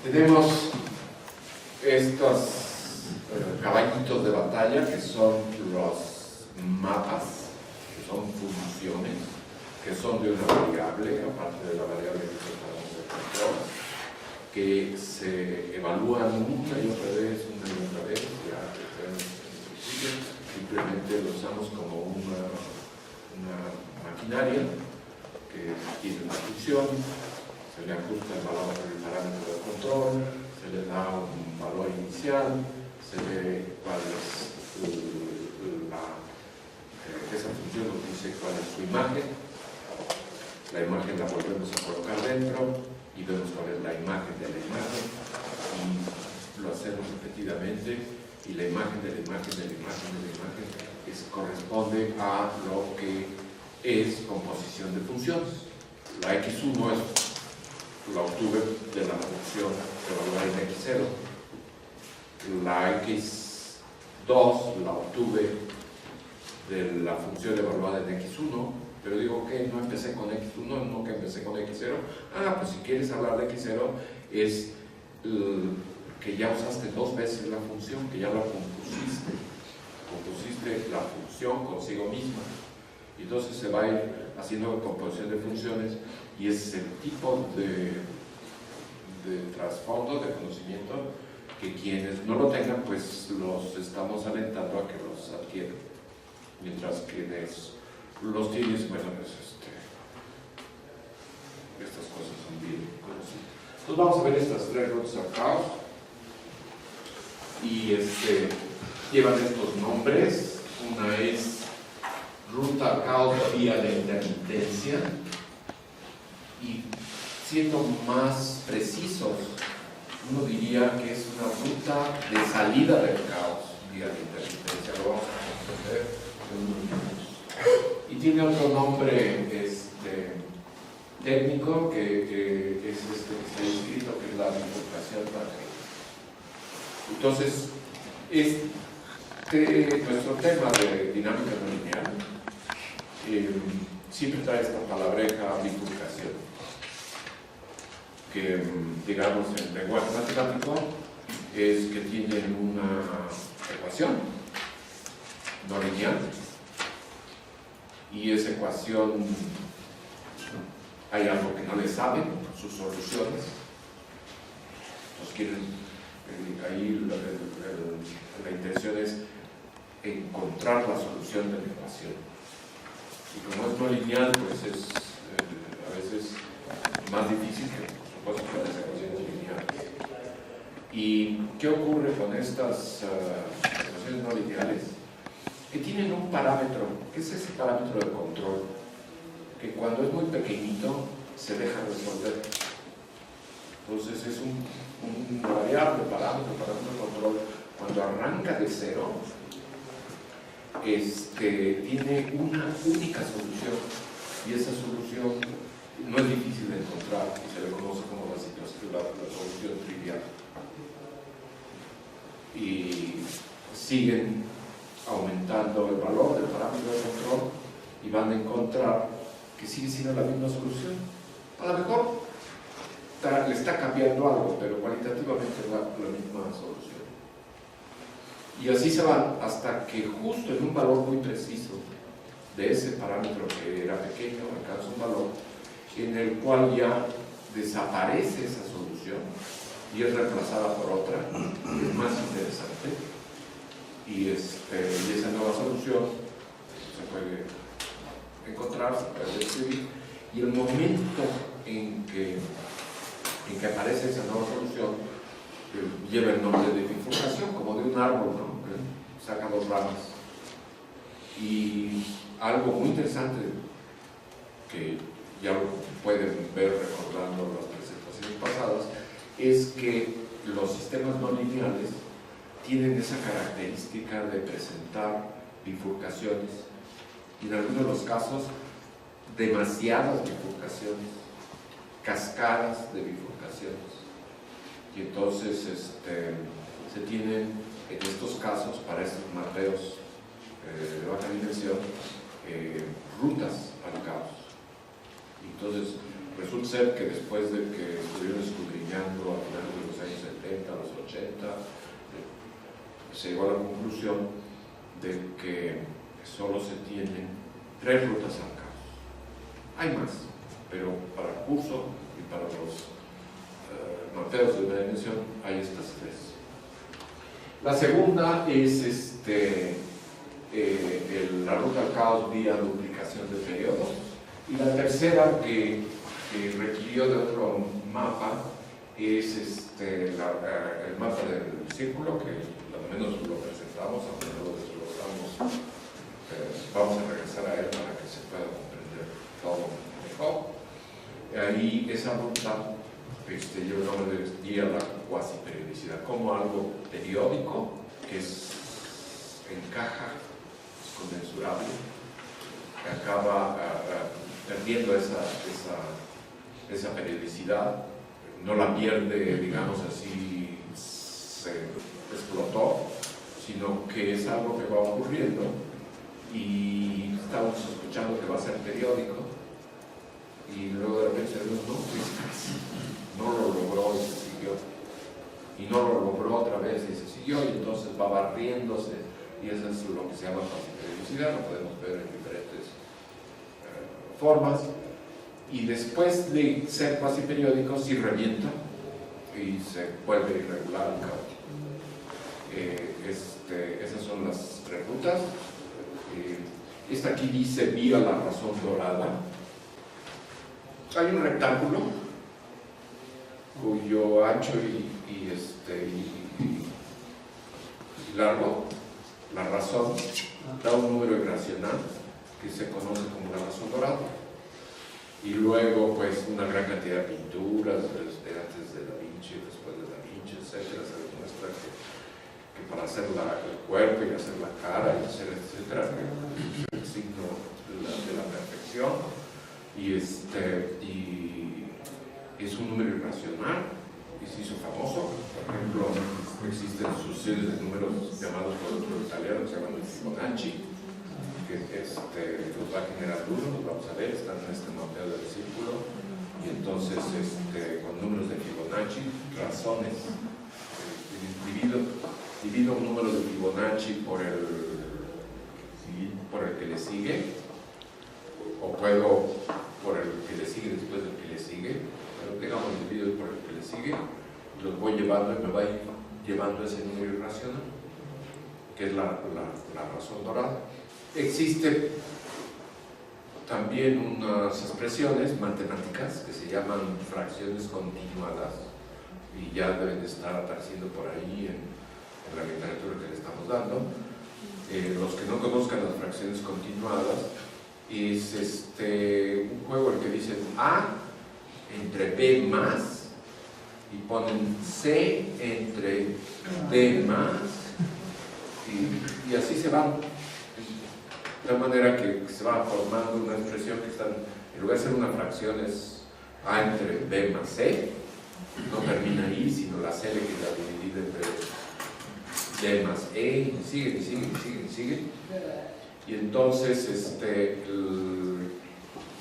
Tenemos estos caballitos de batalla que son los mapas, que son funciones, que son de una variable, aparte de la variable que tratamos de control, que se evalúan una y otra vez, ya simplemente lo usamos como una maquinaria que tiene una función, se le ajusta el valor del parámetro de control, se le da un valor inicial, se ve cuál es esa función nos dice cuál es su imagen, la imagen la volvemos a colocar dentro y vemos cuál es la imagen de la imagen y lo hacemos repetidamente y la imagen de la imagen de la imagen de la imagen corresponde a lo que es composición de funciones. La x1 la obtuve de la función evaluada en x0, la x2 la obtuve de la función evaluada en x1, pero digo que no empecé con x1, no que empecé con x0. Pues si quieres hablar de x0 es que ya usaste dos veces la función, que ya la compusiste la función consigo misma, y entonces se va a ir haciendo composición de funciones, y es el tipo de trasfondo, de conocimiento, que quienes no lo tengan, pues los estamos alentando a que los adquieran, mientras quienes los tienen, bueno, pues estas cosas son bien conocidas. Entonces vamos a ver estas tres rutas al caos, y llevan estos nombres. Una es ruta al caos vía la intermitencia, y siendo más precisos, uno diría que es una ruta de salida del caos vía la intermitencia. Lo vamos a comprender en unos minutos. Y tiene otro nombre técnico que es que se ha escrito, que es la bifurcación tangente. Entonces, nuestro tema de dinámica no lineal siempre trae esta palabreja bifurcación, que digamos en lenguaje matemático es que tienen una ecuación no lineal, y esa ecuación hay algo que no le saben, sus soluciones. Entonces quieren, ahí la intención es encontrar la solución de la ecuación, y como es no lineal, pues es a veces más difícil que, por supuesto, con las ecuaciones lineales. ¿Y qué ocurre con estas ecuaciones no lineales? Que tienen un parámetro, que es ese parámetro de control, que cuando es muy pequeñito se deja resolver. Entonces es una variable, parámetro de control, cuando arranca de cero, tiene una única solución, y esa solución no es difícil de encontrar y se le conoce como la solución trivial. Y siguen aumentando el valor del parámetro de control y van a encontrar que sigue siendo la misma solución. A lo mejor le está cambiando algo, pero cualitativamente es la misma solución. Y así se van hasta que justo en un valor muy preciso de ese parámetro que era pequeño, alcanza un valor en el cual ya desaparece esa solución y es reemplazada por otra, que es más interesante, y esa nueva solución se puede encontrar, se puede describir, y el momento en que aparece esa nueva solución lleva el nombre de bifurcación, como de un árbol, ¿no? Saca dos ramas. Y algo muy interesante que ya lo pueden ver recordando las presentaciones pasadas es que los sistemas no lineales tienen esa característica de presentar bifurcaciones, y en algunos de los casos demasiadas bifurcaciones, cascadas de bifurcaciones. Y entonces se tienen en estos casos, para estos mapeos de baja dimensión, rutas al caos. Y entonces resulta ser que después de que estuvieron escudriñando a finales de los se llegó a la conclusión de que solo se tienen 3 rutas al caos. Hay más, pero para el curso y para los mapeos de una dimensión hay estas 3. La segunda es la ruta al caos vía duplicación de periodos, y la tercera que requirió de otro mapa es el mapa del círculo, que al menos lo presentamos, aunque no lo desglosamos. Vamos a regresar a él para que se pueda comprender todo mejor. Ahí esa ruta yo el nombre de guía la cuasi periodicidad como algo periódico que encaja, es conmensurable, que acaba perdiendo esa periodicidad, no la pierde, digamos así, se explotó, sino que es algo que va ocurriendo y estamos sospechando que va a ser periódico, y luego de repente no lo logró y se siguió, y no lo logró otra vez y se siguió, y entonces va barriéndose, y eso es lo que se llama periodicidad. Lo podemos ver en diferentes formas, y después de ser cuasi periódico sí revienta y se vuelve irregular y caótico. Esas son las 3 rutas. Esta aquí dice vía la razón dorada. Hay un rectángulo cuyo ancho y largo, la razón, da un número irracional que se conoce como la razón dorada, y luego pues una gran cantidad de pinturas desde antes de Da Vinci, después de Da Vinci, etcétera. Se demuestra que para hacer el cuerpo y hacer la cara y hacer etcétera, es el signo de la perfección, y es un número irracional y se hizo famoso. Por ejemplo, existen sucesos de números llamados por otro italiano que se llaman Fibonacci, que los va a generar uno, los vamos a ver, están en este mapeo del círculo, y entonces con números de Fibonacci, razones, divido un número de Fibonacci por el que le sigue, o puedo por el que le sigue después del que le sigue, pero digamos divido por el que le sigue, los voy llevando y me va llevando a ese número irracional, que es la razón dorada. Existe también unas expresiones matemáticas que se llaman fracciones continuadas, y ya deben de estar apareciendo por ahí en la literatura que le estamos dando. Los que no conozcan las fracciones continuadas, es un juego en el que dicen A entre B más, y ponen C entre D más, y así se van, de tal manera que se va formando una expresión que están, en lugar de ser una fracción, es A entre B más C, no termina ahí, sino la C le queda dividida entre D más E, y siguen, y siguen, y siguen, y siguen. Y entonces,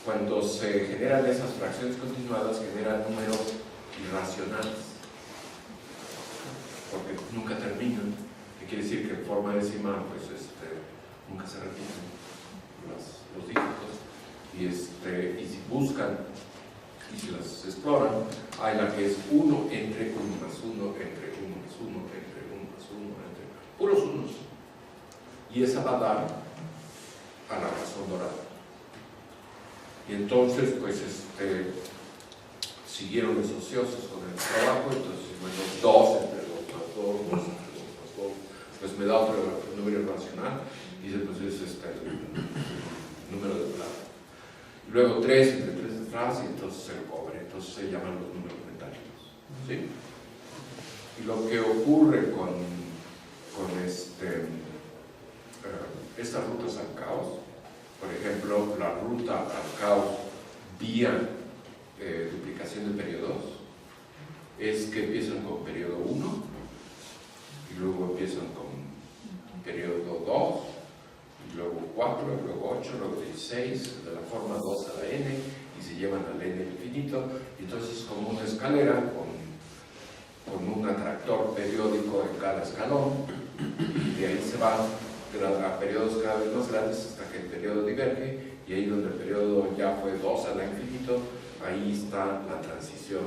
cuando se generan esas fracciones continuadas, generan números irracionales, porque nunca terminan, que quiere decir que en forma decimal, pues, nunca se repiten los dígitos, y si buscan, y si las exploran, hay la que es 1 entre 1 más 1, entre 1 más 1, entre 1 más 1, entre puros unos, y esa va a dar a la razón dorada. Y entonces pues siguieron los ociosos con el trabajo, entonces bueno, 2 entre 2 más 2, 2 entre 2 más 2, pues me da otro número irracional, y dice pues es el número de plata. Y luego 3 entre 3 detrás, y entonces se lo cobre, entonces se llaman los números metálicos, ¿sí? Y lo que ocurre con estas rutas al caos, por ejemplo, la ruta al caos vía duplicación de periodos, es que empiezan con periodo 1, y luego empiezan con periodo 2, y luego 4, luego 8, luego 16, de la forma 2 a la n, y se llevan al n infinito, y entonces es como una escalera con un atractor periódico en cada escalón, y de ahí se va a periodos cada vez más grandes hasta que el periodo diverge, y ahí donde el periodo ya fue 2 a la infinito, ahí está la transición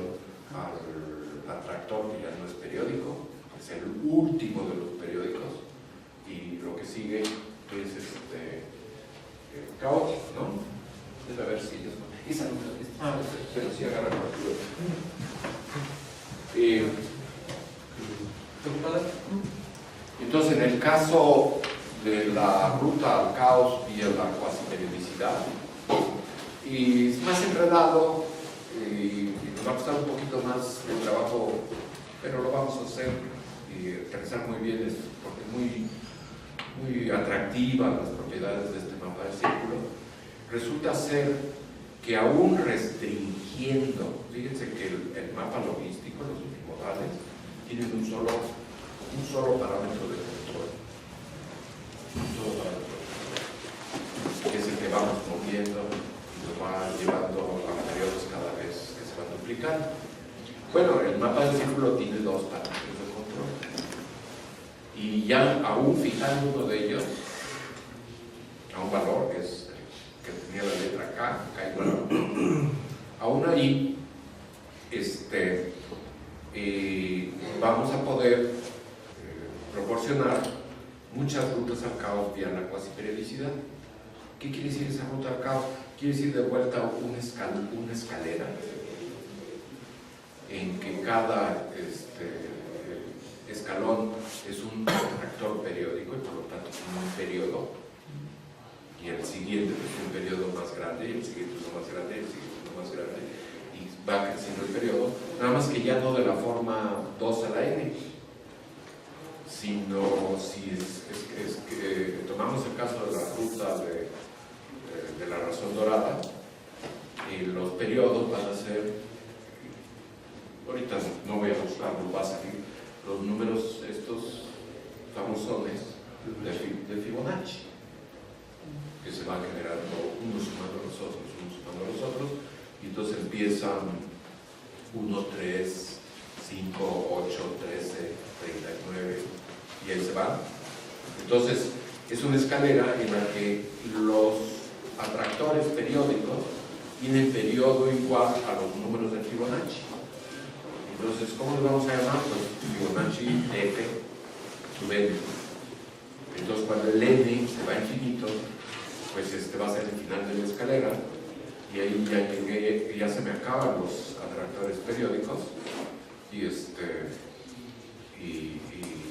al atractor, que ya no es periódico, es el último de los periódicos, y lo que sigue es caótico, ¿no? Debe haber sillas. Esa no, pero sí agarra la Entonces, en el caso de la ruta al caos y a la cuasiperiodicidad, y es más enredado, y nos va a costar un poquito más de trabajo, pero lo vamos a hacer y aterrizar muy bien, porque es muy atractiva las propiedades de este mapa de círculo. Resulta ser que aún restringiendo, fíjense que el mapa logístico, los multimodales, tienen un solo parámetro de control. Un solo parámetro, que es el que vamos moviendo y lo va llevando a periodos cada vez que se van duplicando. Bueno, el mapa del círculo tiene 2 parámetros de control. Y ya aún fijando uno de ellos a un valor que es que tenía la letra K igual, aún ahí vamos a poder proporcionar muchas rutas al caos vía la cuasiperiodicidad. ¿Qué quiere decir esa ruta al caos? Quiere decir de vuelta una escalera en que cada escalón es un atractor periódico y por lo tanto tiene un periodo, y el siguiente es un periodo más grande, y el siguiente es uno más grande, y el siguiente es uno más grande, y va creciendo el periodo, nada más que ya no de la forma 2 a la n, sino si es que tomamos el caso de la ruta de la razón dorada, los periodos van a ser, ahorita no voy a mostrarlo, va a salir los números estos famosones de Fibonacci, que se van generando unos sumando a los otros, y entonces empiezan 1, 3, 5, 8, 13, 39, y ahí se van. Entonces, es una escalera en la que los atractores periódicos tienen periodo igual a los números de Fibonacci. Entonces, ¿cómo los vamos a llamar? Pues Fibonacci F sub n. Entonces, cuando el n se va a infinito, pues va a ser el final de la escalera, y ahí ya se me acaban los atractores periódicos, y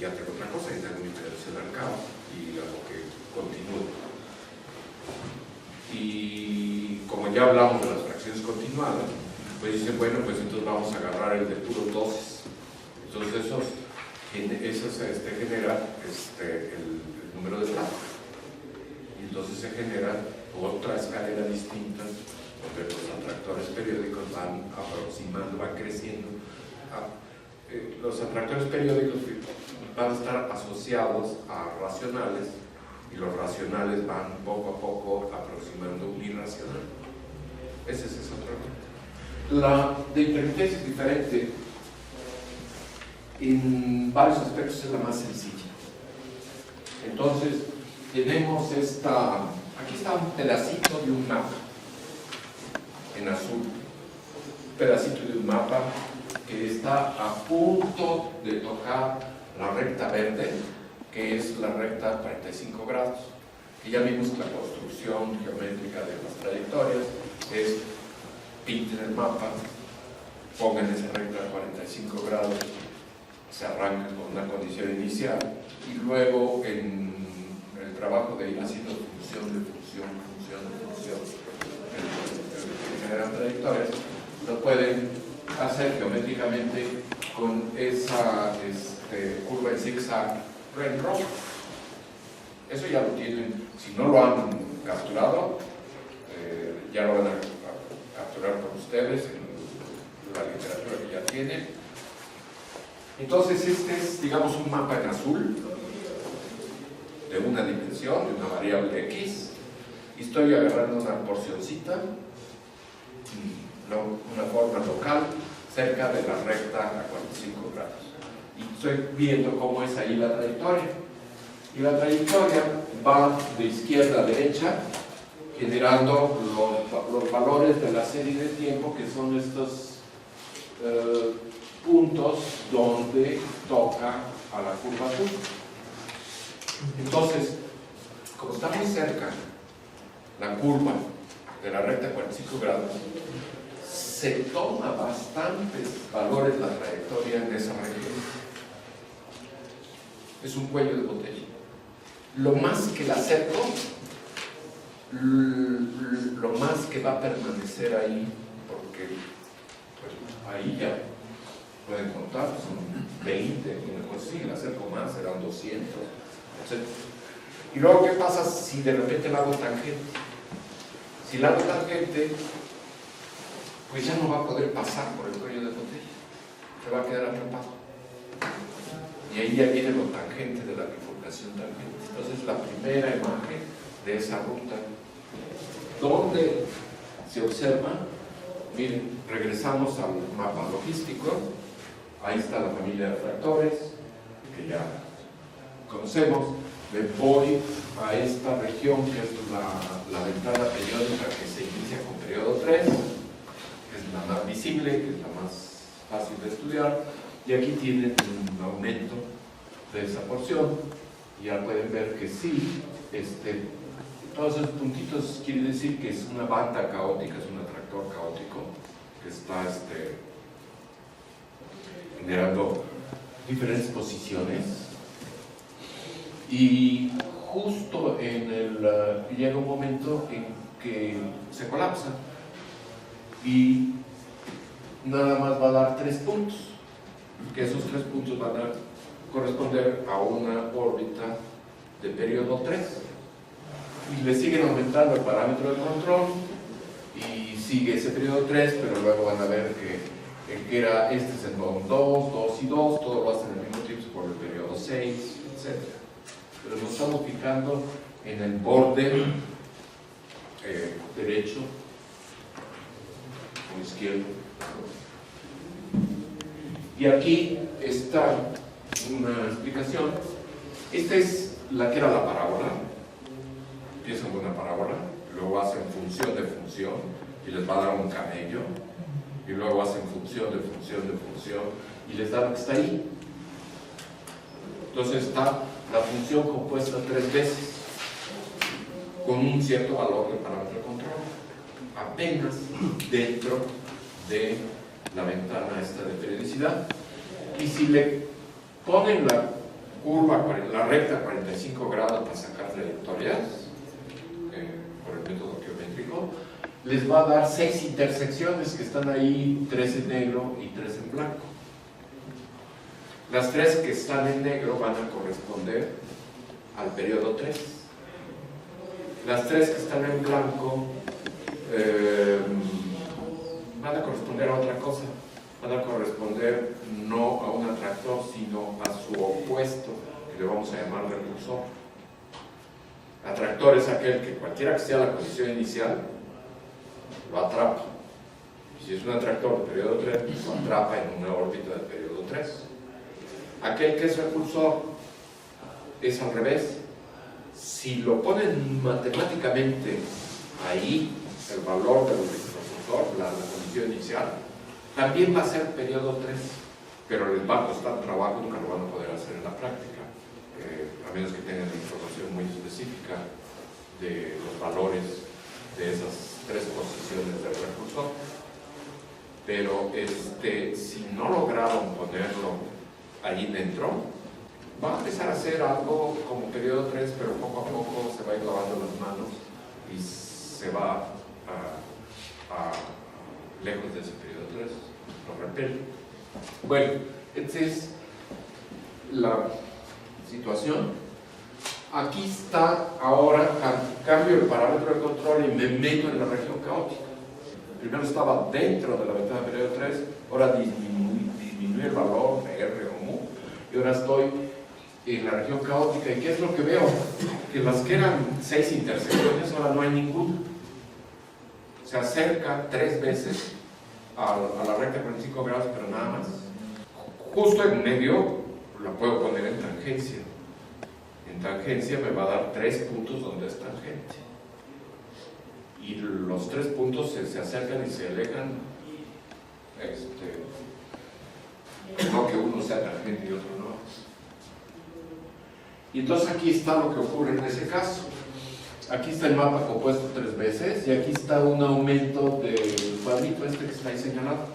ya tengo otra cosa, y tengo mi interacción al caos, y algo que continúe. Y como ya hablamos de las fracciones continuadas, pues dicen, bueno, pues entonces vamos a agarrar el de puros dosis. Entonces eso genera el número de plata. Y entonces se genera otra escalera distinta, donde los atractores periódicos van aproximando, van creciendo. Los atractores periódicos van a estar asociados a racionales, y los racionales van poco a poco aproximando un irracional. Esa es otra cosa. La de intermitencia es diferente. En varios aspectos es la más sencilla. Entonces, tenemos aquí está un pedacito de un mapa, en azul. Un pedacito de un mapa que está a punto de tocar la recta verde, que es la recta 45 grados. Y ya vimos que la construcción geométrica de las trayectorias es: pinten el mapa, pongan esa recta a 45 grados, se arranca con una condición inicial, y luego en el trabajo de ir haciendo función, que generan trayectorias, lo pueden hacer geométricamente con esa curva en zigzag red rojo. Eso ya lo tienen, si no lo han capturado, ya lo van a capturar con ustedes en la literatura que ya tienen. Entonces este es, digamos, un mapa en azul de una dimensión, de una variable x, y estoy agarrando una porcioncita, una forma local cerca de la recta a 45 grados, y estoy viendo cómo es ahí la trayectoria. Y la trayectoria va de izquierda a derecha, generando los valores de la serie de tiempo, que son estos puntos donde toca a la curva azul. Entonces, como está muy cerca la curva de la recta 45 grados, se toma bastantes valores la trayectoria en esa región. Es un cuello de botella. Lo más que la acerco, lo más que va a permanecer ahí, porque pues, ahí ya pueden contar, son 20, y mejor sí, la acerco más, serán 200, etc. Y luego, ¿qué pasa si de repente la hago tangente? Si la hago tangente, pues ya no va a poder pasar por el cuello de botella, se va a quedar atrapado. Y ahí ya viene lo tangente de la bifurcación tangente. Entonces, la primera imagen de esa ruta, donde se observa, miren, regresamos al mapa logístico, ahí está la familia de fractores, que ya conocemos. Me voy a esta región que es la ventana periódica que se inicia con periodo 3, que es la más visible, que es la más fácil de estudiar, y aquí tienen un aumento de esa porción, y ya pueden ver que sí, todos esos puntitos quiere decir que es una banda caótica, es un atractor caótico que está generando diferentes posiciones, y justo llega un momento en que se colapsa y nada más va a dar 3 puntos, que esos 3 puntos van a corresponder a una órbita de periodo 3, y le siguen aumentando el parámetro de control y sigue ese periodo 3, pero luego van a ver que el que era es el 2, 2 y 2, todo lo hacen al mismo tiempo por el periodo 6, etc. Pero nos estamos fijando en el borde derecho o izquierdo. Y aquí está una explicación. Esta es la que era la parábola. Empiezan con una parábola, luego hacen función de función y les va a dar un camello, y luego hacen función de función de función y les da lo que está ahí. Entonces está la función compuesta 3 veces con un cierto valor de parámetro de control, apenas dentro de la ventana esta de periodicidad. Y si le ponen la curva, la recta 45 grados para sacar trayectorias por el método geométrico, les va a dar 6 intersecciones que están ahí, 3 en negro y 3 en blanco. Las 3 que están en negro van a corresponder al periodo 3. Las 3 que están en blanco van a corresponder a otra cosa. Van a corresponder no a un atractor, sino a su opuesto, que le vamos a llamar repulsor. Atractor es aquel que cualquiera que sea la condición inicial, lo atrapa. Y si es un atractor de periodo 3, lo atrapa en una órbita de periodo 3. Aquel que es repulsor es al revés. Si lo ponen matemáticamente ahí, el valor del repulsor, la condición inicial, también va a ser periodo 3, pero les va a costar trabajo, nunca lo van a poder hacer en la práctica, a menos que tengan información muy específica de los valores de esas 3 posiciones del repulsor. Pero si no lograron ponerlo ahí dentro, va a empezar a hacer algo como periodo 3, pero poco a poco se va a ir lavando las manos y se va lejos de ese periodo 3, lo repele. Bueno, esta es la situación. Aquí está ahora, cambio el parámetro de control y me meto en la región caótica. Primero estaba dentro de la ventana de periodo 3, ahora disminuye el valor de R o mu, y ahora estoy en la región caótica. ¿Y qué es lo que veo? Que las que eran 6 intersecciones, ahora no hay ninguna. Se acerca 3 veces a la recta de 45 grados, pero nada más. Justo en medio la puedo poner en tangencia. en tangencia me va a dar 3 puntos donde es tangente. Y los 3 puntos se acercan y se alejan, no que uno sea tangente y otro no. Y entonces aquí está lo que ocurre en ese caso. Aquí está el mapa compuesto 3 veces y aquí está un aumento del cuadrito que está ahí señalado.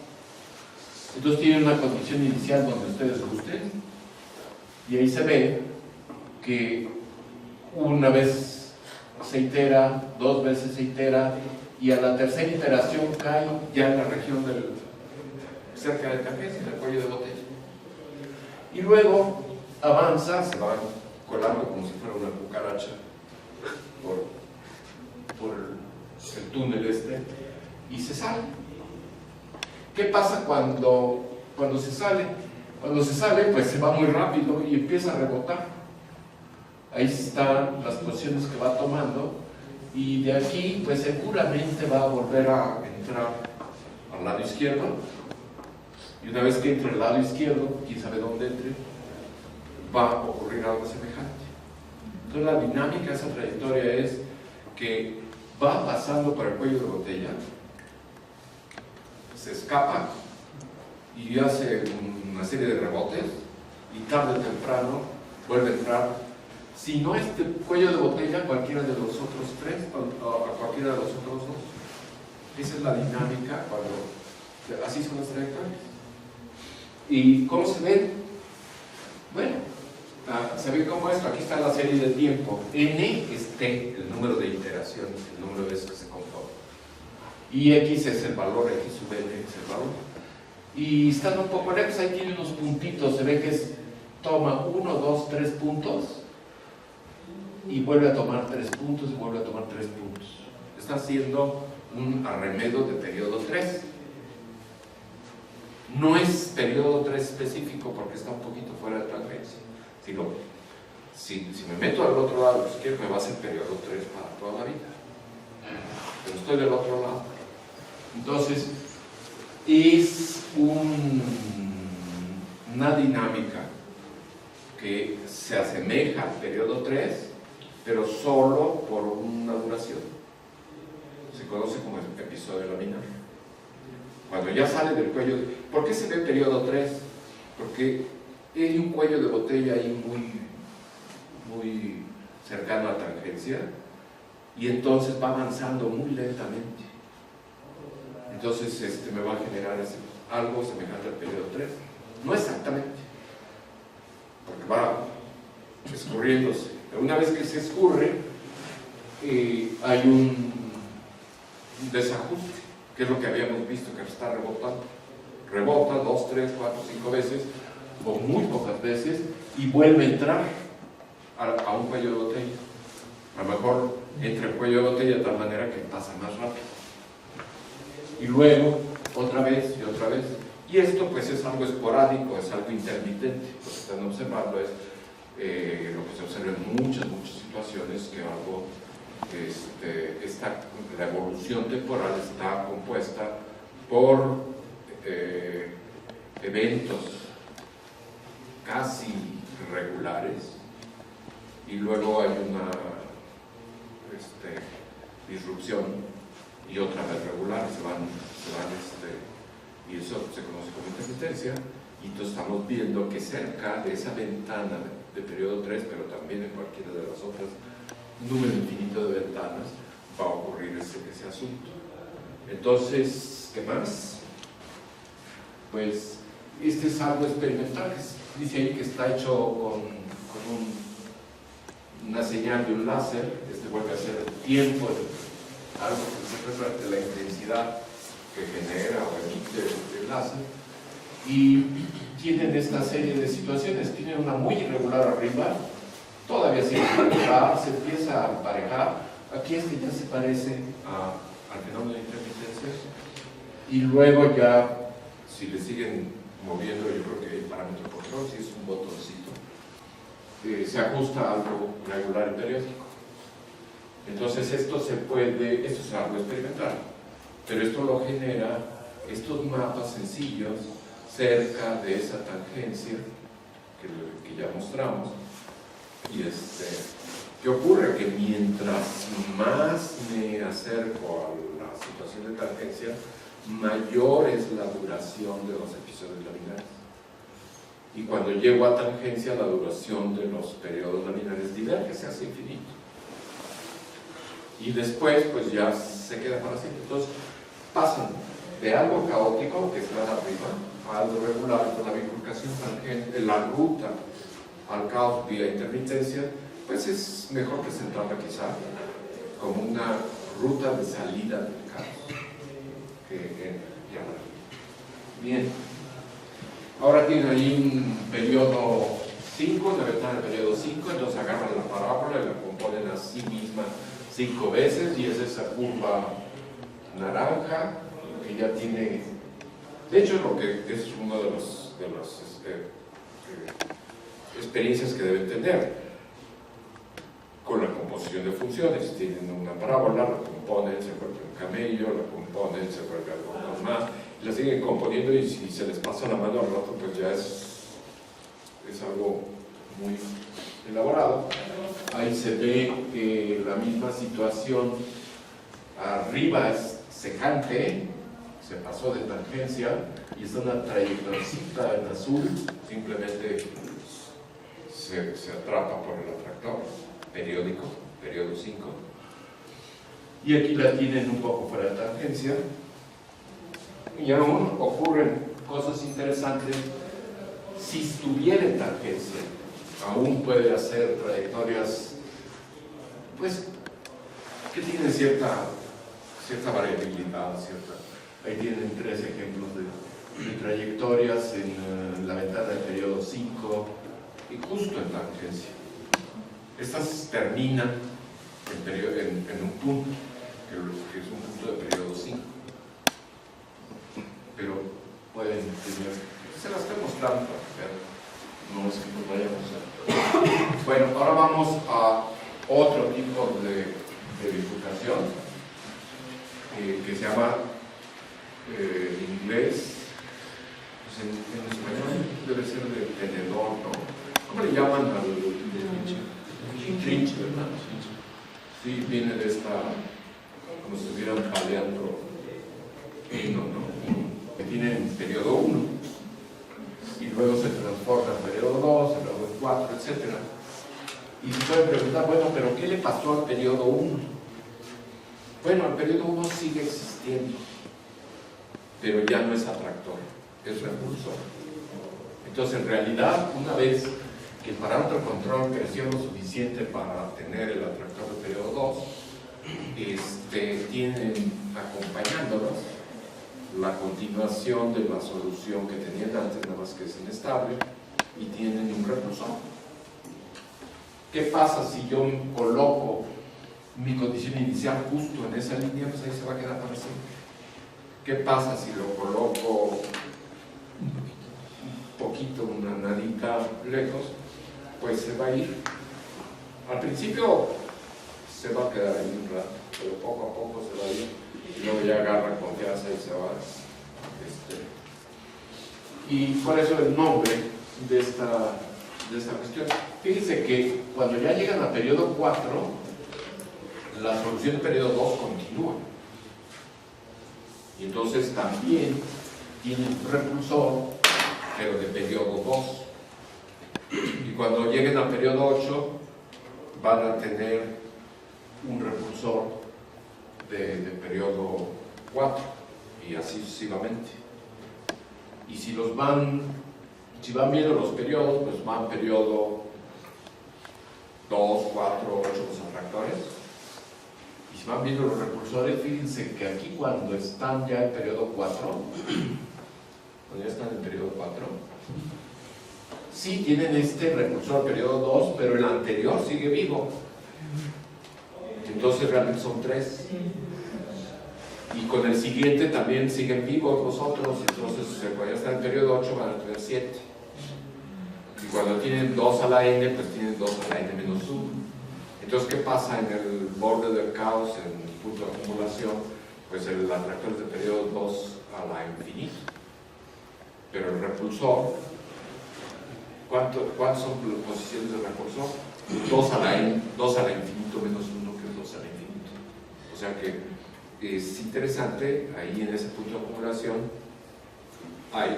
Entonces tiene una condición inicial donde ustedes gusten y ahí se ve que una vez se itera, 2 veces se itera y a la tercera iteración cae ya en la región cerca de tangencia, del cuello de botella. Y luego avanza, se va colando como si fuera una cucaracha por el túnel y se sale. ¿Qué pasa cuando se sale? Cuando se sale, pues se va muy rápido y empieza a rebotar. Ahí están las posiciones que va tomando y de aquí, pues seguramente va a volver a entrar al lado izquierdo. Y una vez que entre al lado izquierdo, quién sabe dónde entre, va a ocurrir algo semejante. Entonces la dinámica de esa trayectoria es que va pasando por el cuello de botella, se escapa y hace una serie de rebotes y tarde o temprano vuelve a entrar, si no este cuello de botella, cualquiera de los otros 3 o a cualquiera de los otros 2. Esa es la dinámica así son las trayectorias. ¿Y cómo se ve? Bueno, se ve como esto. Aquí está la serie de tiempo. N es T, el número de iteraciones, el número de veces que se compone. Y X es el valor, X sub N es el valor. Y están un poco lejos, ahí tiene unos puntitos. Se ve que toma 1, 2, 3 puntos y vuelve a tomar 3 puntos y vuelve a tomar 3 puntos. Está haciendo un arremedo de periodo 3. No es periodo 3 específico porque está un poquito fuera de tangencia, sino si me meto al otro lado, si quiero, me va a hacer periodo 3 para toda la vida. Pero estoy del otro lado. Entonces, es una dinámica que se asemeja al periodo 3, pero solo por una duración. Se conoce como episodio laminar. Cuando ya sale del cuello, ¿por qué se ve periodo 3? Porque hay un cuello de botella ahí muy cercano a tangencia y entonces va avanzando muy lentamente. Entonces me va a generar algo semejante al periodo 3. No exactamente, porque va escurriéndose. Pero una vez que se escurre, hay un desajuste, que es lo que habíamos visto, que está rebotando. Rebota 2, 3, 4, 5 veces, o muy pocas veces, y vuelve a entrar a un cuello de botella. A lo mejor entra el cuello de botella de tal manera que pasa más rápido. Y luego, otra vez y otra vez. Y esto pues es algo esporádico, es algo intermitente. Lo que están observando es lo que se observa en muchas situaciones, que algo, la evolución temporal está compuesta por eventos casi regulares y luego hay una disrupción y otra vez regular, y eso se conoce como intermitencia. Y entonces estamos viendo que cerca de esa ventana de periodo 3, pero también en cualquiera de las otras, un número infinito de ventanas, va a ocurrir ese asunto. Entonces, ¿qué más? Pues este es algo experimental, que dice ahí que está hecho con una señal de un láser. Vuelve a ser el tiempo, algo que se refiere a la intensidad que genera o emite el láser. Y tienen esta serie de situaciones. Tienen una muy irregular arriba, todavía se empieza a emparejar. Aquí ya se parece al fenómeno de intermitencia. Y luego ya, si le siguen moviendo, yo creo que el parámetro control, si es un botoncito, se ajusta a algo regular y periódico. Entonces esto es algo experimental, pero esto lo genera estos mapas sencillos cerca de esa tangencia que ya mostramos, ¿Qué ocurre? Que mientras más me acerco a la situación de tangencia, mayor es la duración de los episodios laminares. Y cuando llego a tangencia, la duración de los periodos laminares diverge, se hace infinito. Y después, pues ya se queda para siempre. Entonces, pasan de algo caótico, que está arriba, a algo regular, con la bifurcación tangente, la ruta al caos vía intermitencia, pues es mejor presentarla quizá como una ruta de salida del caos. Bien. Ahora tienen ahí un periodo 5, una ventana de periodo 5, entonces agarran la parábola y la componen a sí misma 5 veces, y es esa curva naranja que ya tiene, de hecho es lo que es una de las experiencias que deben tener con la composición de funciones. Tienen una parábola, la componen, se vuelve un camello, la componen, se vuelve algo más, y la siguen componiendo, y si se les pasa la mano al rato, pues ya es algo muy elaborado. Ahí se ve la misma situación. Arriba es secante, se pasó de tangencia, y está una trayectorcita en azul, simplemente se atrapa por el atractor periódico, periodo 5. Y aquí la tienen un poco fuera de tangencia. Y aún ocurren cosas interesantes. Si estuviera en tangencia, aún puede hacer trayectorias, pues, que tienen cierta variabilidad, ahí tienen 3 ejemplos de trayectorias en la ventana del periodo 5 y justo en tangencia. Estas terminan en un punto, que es un punto de periodo 5. Pero pueden tener, se las estoy mostrando para que vean, no es que nos vayamos a... Bueno, ahora vamos a otro tipo de bifurcación que se llama en inglés, pues en español debe ser de tenedor, ¿no? ¿Cómo le llaman al trinche, verdad? Sí, viene de esta, como si estuvieran paleando heno, ¿no? Que tiene en periodo 1 y luego se transforma en periodo 2, y luego en 4, etc. Y se puede preguntar, bueno, pero ¿qué le pasó al periodo 1? Bueno, el periodo 1 sigue existiendo, pero ya no es atractor, es repulsor. Entonces, en realidad, una vez que el parámetro de control creció lo suficiente para tener el atractor del periodo 2, tienen acompañándolos la continuación de la solución que tenían antes, nada más que es inestable, y tienen un repulsor. ¿Qué pasa si yo coloco mi condición inicial justo en esa línea? Pues ahí se va a quedar para siempre. ¿Qué pasa si lo coloco un poquito, una nadita lejos? Pues se va a ir. Al principio se va a quedar ahí un rato, pero poco a poco se va a ir, y luego ya agarra confianza y se va. Y por eso el nombre de esta cuestión. Fíjense que cuando ya llegan a periodo 4, la solución de periodo 2 continúa. Y entonces también tienen un repulsor, pero de periodo 2. Y cuando lleguen al periodo 8, van a tener un repulsor de periodo 4, y así sucesivamente. Y si van viendo los periodos, pues van periodo 2, 4, 8 los atractores. Y si van viendo los repulsores, fíjense que aquí cuando están ya en periodo 4, cuando ya están en periodo 4, sí tienen este repulsor periodo 2, pero el anterior sigue vivo. Entonces realmente son 3. Y con el siguiente también siguen vivos los otros. Entonces cuando ya están en periodo 8 van a tener 7. Y cuando tienen 2 a la n, pues tienen 2 a la n menos 1. Entonces, ¿qué pasa en el borde del caos, en el punto de acumulación? Pues el atractor es de periodo 2 a la infinito. Pero el repulsor, ¿cuántas son las posiciones del recurso? 2 a la infinito menos 1, que es 2 a la infinito. O sea que es interesante, ahí en ese punto de acumulación hay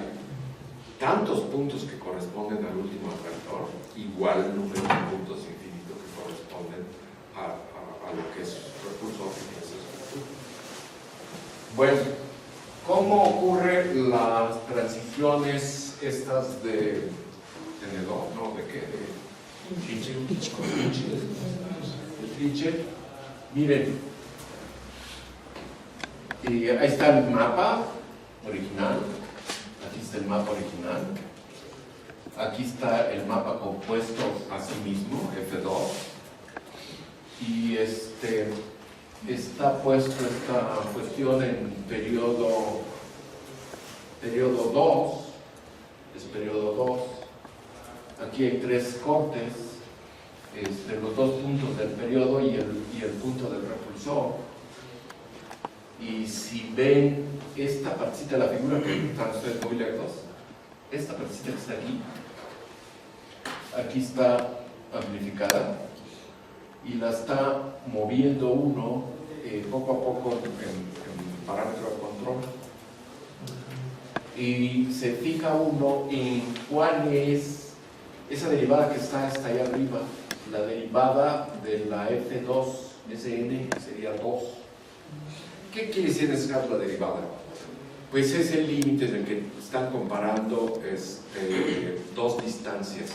tantos puntos que corresponden al último atractor, igual número de puntos infinitos que corresponden a lo que es recurso óptimo. Bueno, ¿cómo ocurren las transiciones estas de tenedor? ¿No? ¿De qué? De Trinche. Miren, ahí está el mapa original. Aquí está el mapa original. Aquí está el mapa compuesto a sí mismo, F2. Y está puesto esta cuestión en periodo 2. Es periodo 2. Aquí hay 3 cortes, los 2 puntos del periodo y el punto del repulsor. Y si ven esta partecita de la figura, que están ustedes muy lejos, esta partecita que está aquí está amplificada y la está moviendo uno poco a poco en parámetro de control. Y se fija uno en cuál es esa derivada que está hasta allá arriba, la derivada de la F2 Sn, que sería 2. ¿Qué quiere decir en ese caso la derivada? Pues es el límite en el que están comparando dos distancias,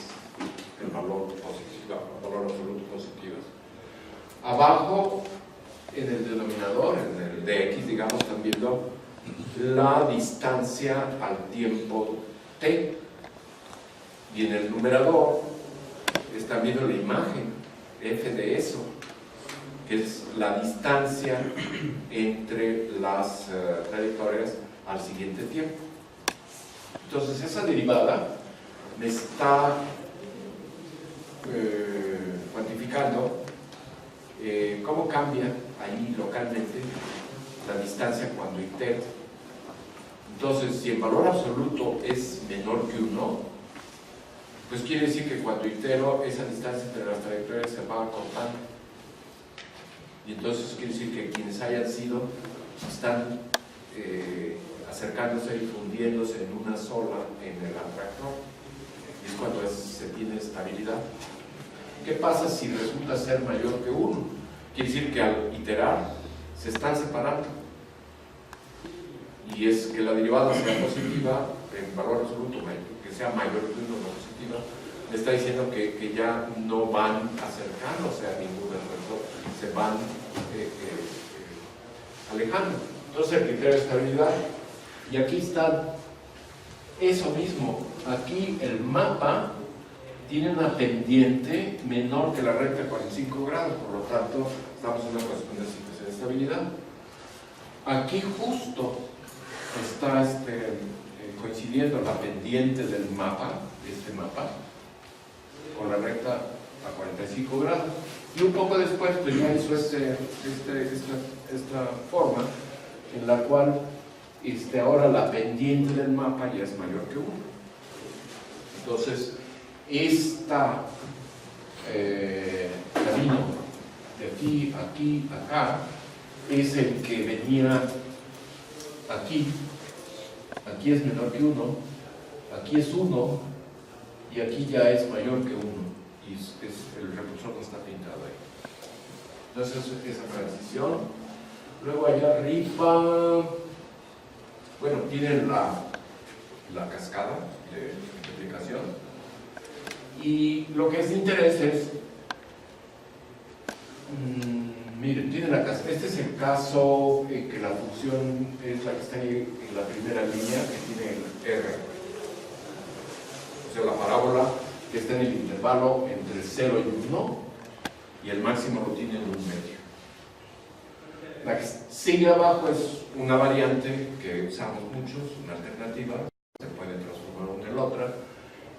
el valor positivo, el valor absoluto positivas. Abajo, en el denominador, en el dx, digamos, están viendo la distancia al tiempo t. Y en el numerador están viendo la imagen f de eso, que es la distancia entre las trayectorias al siguiente tiempo. Entonces esa derivada me está cuantificando cómo cambia ahí localmente la distancia cuando itero. Entonces, si el valor absoluto es menor que 1, pues quiere decir que cuando itero, esa distancia entre las trayectorias se va acortando. Y entonces quiere decir que quienes hayan sido están acercándose y fundiéndose en una sola en el atractor. Y es cuando se tiene estabilidad. ¿Qué pasa si resulta ser mayor que 1? Quiere decir que al iterar se están separando. Y es que la derivada sea positiva, en valor absoluto, que sea mayor que 1 no positiva, le está diciendo que ya no van acercándose a ningún atractor, se van alejando. Entonces el criterio de estabilidad, y aquí está eso mismo. Aquí el mapa tiene una pendiente menor que la recta de 45 grados, por lo tanto estamos en una correspondencia de estabilidad. Aquí justo está coincidiendo la pendiente del mapa, este mapa, con la recta a 45 grados. Y un poco después pues ya hizo esta forma en la cual ahora la pendiente del mapa ya es mayor que 1. Entonces, camino de aquí, aquí, acá, es el que venía aquí. Aquí es menor que 1, aquí es 1 y aquí ya es mayor que 1. Y el repulsor no está pintado ahí. Entonces, esa transición. Luego allá arriba, bueno, tienen la cascada de multiplicación. Y lo que es de interés es, miren, tiene la cascada. Este es el caso en que la función es la que está ahí en la primera línea, que tiene el R. O sea, la parábola que está en el intervalo entre 0 y 1, y el máximo lo tiene en 1 medio. La que sigue abajo es una variante que usamos muchos, una alternativa, se puede transformar una en la otra.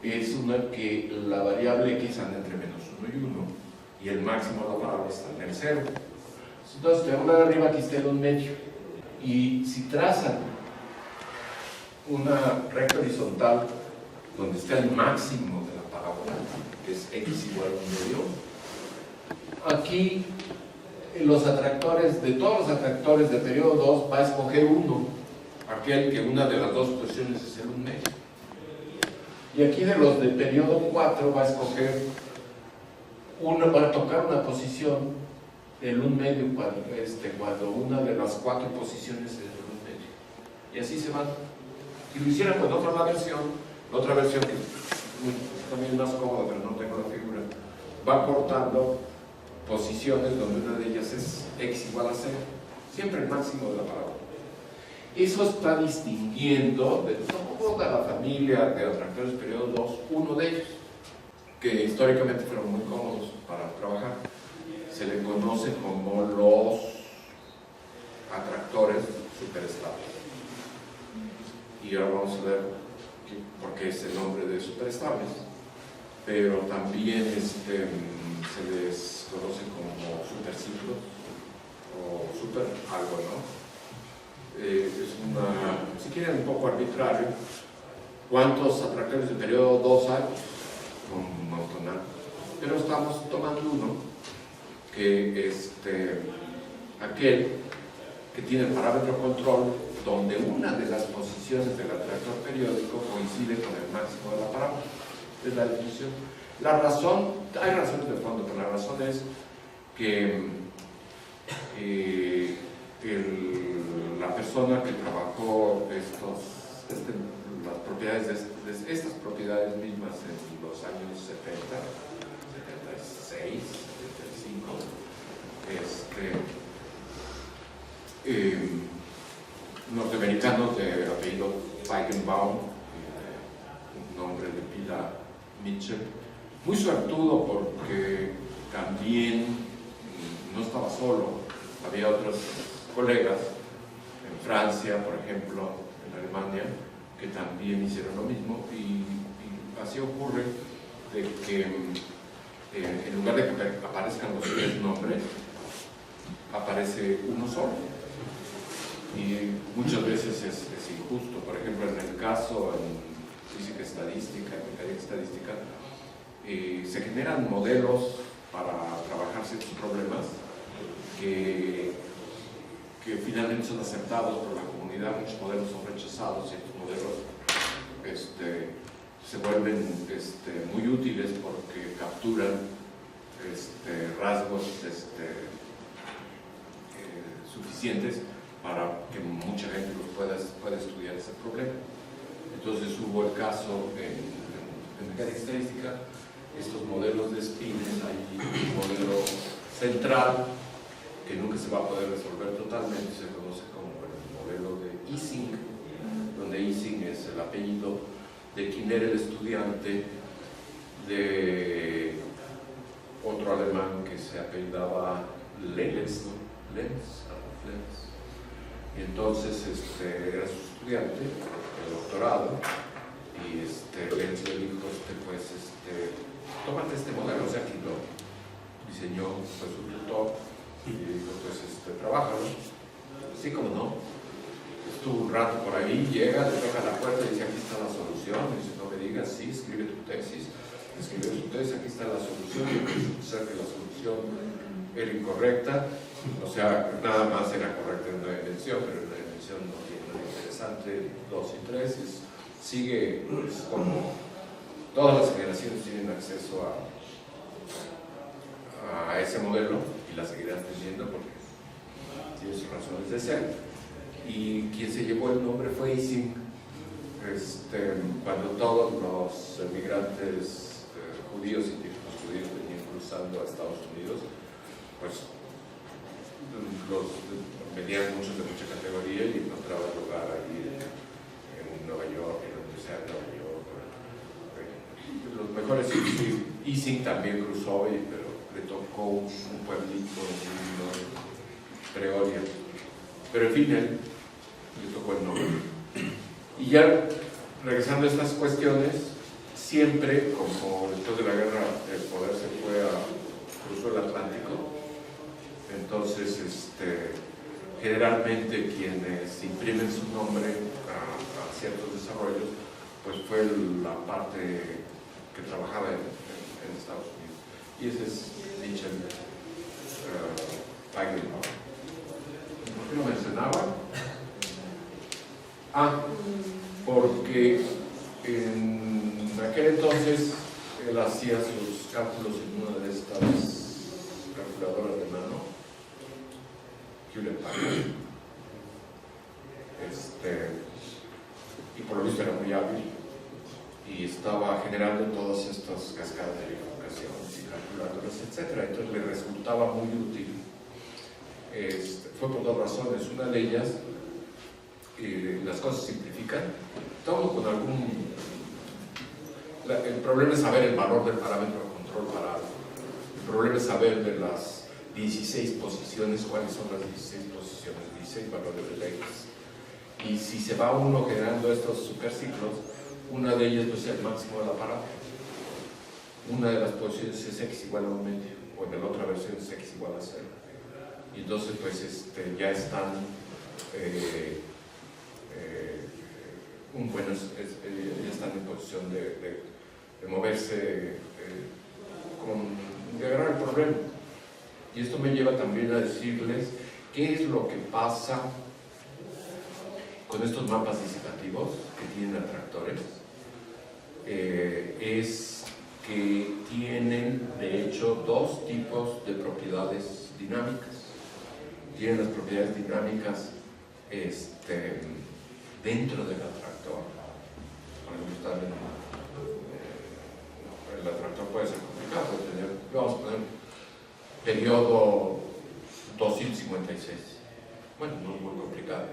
Es una que la variable x anda entre menos 1 y 1, y el máximo de la parábola está en el 0. Entonces, tengo una de arriba, aquí está en 1 medio. Y si trazan una recta horizontal donde está el máximo de la parábola, es X igual a 1 medio. Aquí, los atractores, de todos los atractores de periodo 2, va a escoger uno, aquel que una de las dos posiciones es el 1 medio. Y aquí de los de periodo 4 va a escoger uno, va a tocar una posición del 1 medio cuando una de las 4 posiciones es el 1 medio. Y así se van. Si lo hicieran con otra versión que es también más cómoda, pero no tengo la figura, va cortando posiciones donde una de ellas es X igual a 0, siempre el máximo de la parábola. Eso está distinguiendo de toda la familia de atractores periodo 2, uno de ellos, que históricamente fueron muy cómodos para trabajar. Se le conoce como los atractores superestables. Y ahora vamos a ver por qué es el nombre de superestables, pero también se les conoce como superciclos o super algo, ¿no? Es si quieren, un poco arbitrario. ¿Cuántos atractores de periodo 2 hay? Un montonal. Pero estamos tomando uno que aquel que tiene el parámetro control donde una de las posiciones del atractor periódico coincide con el máximo de la parábola. Es la definición. La razón, hay razones de fondo, pero la razón es que la persona que trabajó las propiedades de estas propiedades mismas en los años 70, 76, 75, norteamericano de apellido Feigenbaum, un nombre de pila Mitchell, muy suertudo porque también no estaba solo, había otros colegas en Francia, por ejemplo, en Alemania, que también hicieron lo mismo, y así ocurre de que en lugar de que aparezcan los 3 nombres, aparece uno solo, y muchas veces es injusto. Por ejemplo, en el caso en física estadística, en mecánica estadística, se generan modelos para trabajar ciertos problemas que finalmente son aceptados por la comunidad. Muchos modelos son rechazados, ciertos modelos se vuelven muy útiles porque capturan rasgos suficientes para que mucha gente los pueda estudiar ese problema. Entonces hubo el caso en mecánica estadística, estos modelos de spins. Hay un modelo central que nunca se va a poder resolver totalmente, se conoce como el modelo de Ising, donde Ising es el apellido de quien era el estudiante de otro alemán que se apellidaba Lenz, y entonces era su estudiante de doctorado, y Lenz le dijo, tómate este modelo, o sea, que lo diseñó, fue su tutor, y le dijo, trabájalo. Sí, como no. Estuvo un rato por ahí, llega, le toca la puerta y dice, aquí está la solución. Y dice, no me digas, sí, escribe tu tesis. Escribe su tesis, aquí está la solución. Y empezó a pensar que la solución era incorrecta. O sea, nada más era correcta en una dimensión, pero en una dimensión no tiene nada interesante. 2 y 3 sigue como todas las generaciones tienen acceso a ese modelo y la seguirán teniendo porque tiene sus razones de ser. Y quien se llevó el nombre fue Ising. Cuando todos los emigrantes judíos y típicos judíos venían cruzando a Estados Unidos, pues venían muchos de mucha categoría y encontraban lugar ahí en Nueva York, en la Universidad de Nueva York. Los mejores, Ising también cruzó, pero le tocó un pueblito en Peoria. Pero en fin, él le tocó el nombre. Y ya regresando a estas cuestiones, siempre, como después de la guerra el poder se cruzó el Atlántico, entonces generalmente quienes imprimen su nombre a ciertos desarrollos, pues fue la parte que trabajaba en Estados Y ese es Mitchell Feigenbaum. ¿Por qué lo mencionaba? Porque en aquel entonces él hacía sus cálculos en una de estas calculadoras de mano, Hewlett Packard, y por lo visto era muy hábil y estaba generando todas estas cascadas de bifurcaciones y calculándolas, etc. Entonces le resultaba muy útil. Fue por dos razones. Una de ellas, las cosas se simplifican. Todo con algún... el problema es saber el valor del parámetro de control para algo. El problema es saber de las 16 posiciones, cuáles son las 16 posiciones, 16 valores de X. Y si se va uno generando estos superciclos, una de ellas es el máximo del aparato. Una de las posiciones es X igual a un medio, o en la otra versión es X igual a 0. Y entonces pues ya están ya están en posición de moverse de agarrar el problema. Y esto me lleva también a decirles qué es lo que pasa con estos mapas disipativos que tienen atractores. Es que tienen de hecho dos tipos de propiedades dinámicas. Tienen las propiedades dinámicas dentro del atractor. El atractor puede ser complicado, vamos a poner periodo 256. Bueno, no es muy complicado,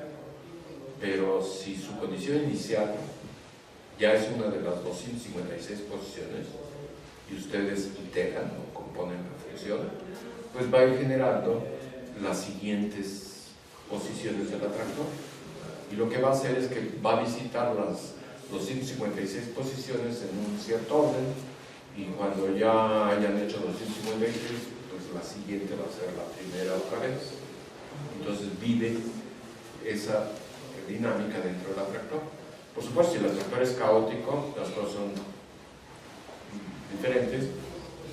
pero si su condición inicial ya es una de las 256 posiciones y ustedes iteran o componen la función, pues va a ir generando las siguientes posiciones del atractor. Y lo que va a hacer es que va a visitar las 256 posiciones en un cierto orden, y cuando ya hayan hecho 256, pues la siguiente va a ser la primera otra vez. Entonces vive esa dinámica dentro del atractor. Por supuesto, si el atractor es caótico, las cosas son diferentes,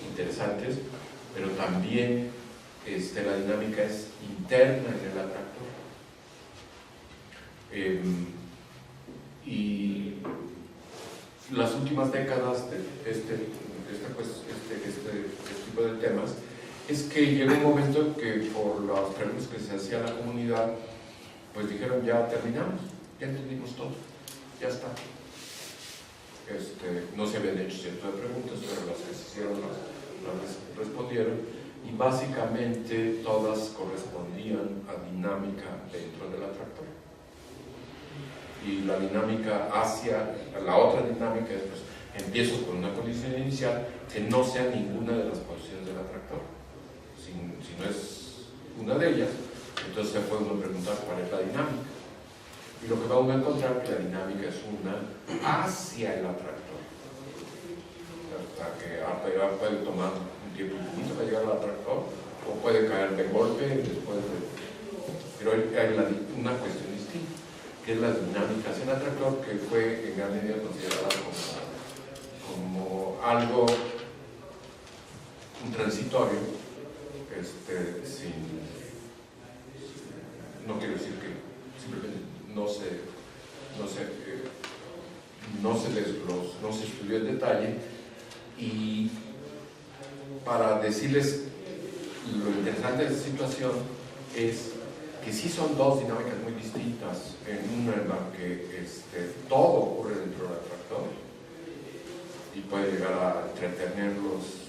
interesantes, pero también la dinámica es interna en el atractor. Y las últimas décadas de este tipo de temas es que llegó un momento que por las preguntas que se hacía a la comunidad, pues dijeron: ya terminamos, ya entendimos todo, ya está. No se habían hecho cientos de preguntas, pero las que se hicieron las respondieron, y básicamente todas correspondían a dinámica dentro del atractor. Y la dinámica hacia la otra dinámica es, pues, empiezo con una condición inicial que no sea ninguna de las posiciones del atractor. Si no es una de ellas, entonces se puede uno preguntar cuál es la dinámica. Y lo que va uno a encontrar es que la dinámica es una hacia el atractor. Hasta que puede tomar un tiempo infinito para llegar al atractor, o puede caer de golpe después de... Pero hay una cuestión distinta, que es la dinámica hacia el atractor, que fue en gran medida considerada como algo, un transitorio, no quiero decir que simplemente no se estudió en detalle. Y para decirles lo interesante de esta situación es que sí son dos dinámicas muy distintas, en una en la que todo ocurre dentro del atractor y puede llegar a entretenerlos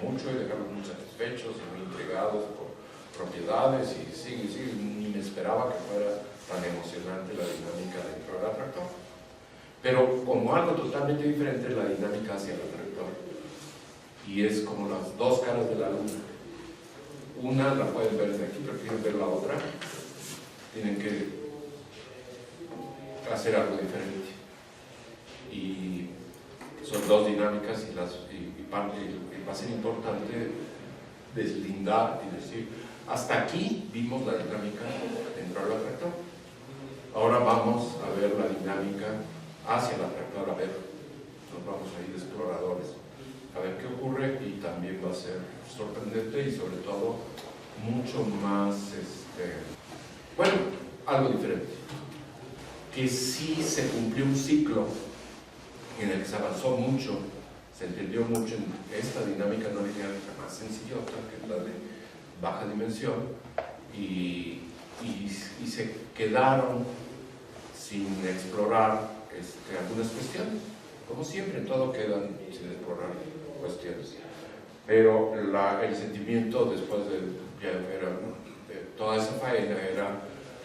mucho y dejarlos muy satisfechos y muy intrigados por propiedades, y sí, ni me esperaba que fuera tan emocionante la dinámica dentro del atractor. Pero como algo totalmente diferente es la dinámica hacia el atractor, y es como las dos caras de la luna. Una la pueden ver desde aquí, pero quieren ver la otra, tienen que hacer algo diferente. Y son dos dinámicas, y va a ser importante deslindar y decir: hasta aquí vimos la dinámica dentro del atractor, ahora vamos a ver la dinámica hacia el atractor. A ver, nos vamos a ir de exploradores a ver qué ocurre, y sorprendente y sobre todo mucho más, bueno, algo diferente. Que sí se cumplió un ciclo en el que se avanzó mucho, se entendió mucho en esta dinámica no lineal más sencillota, que es la de baja dimensión, y se quedaron sin explorar algunas cuestiones. Como siempre, todo queda sin explorar cuestiones. Pero el sentimiento después de toda esa faena era,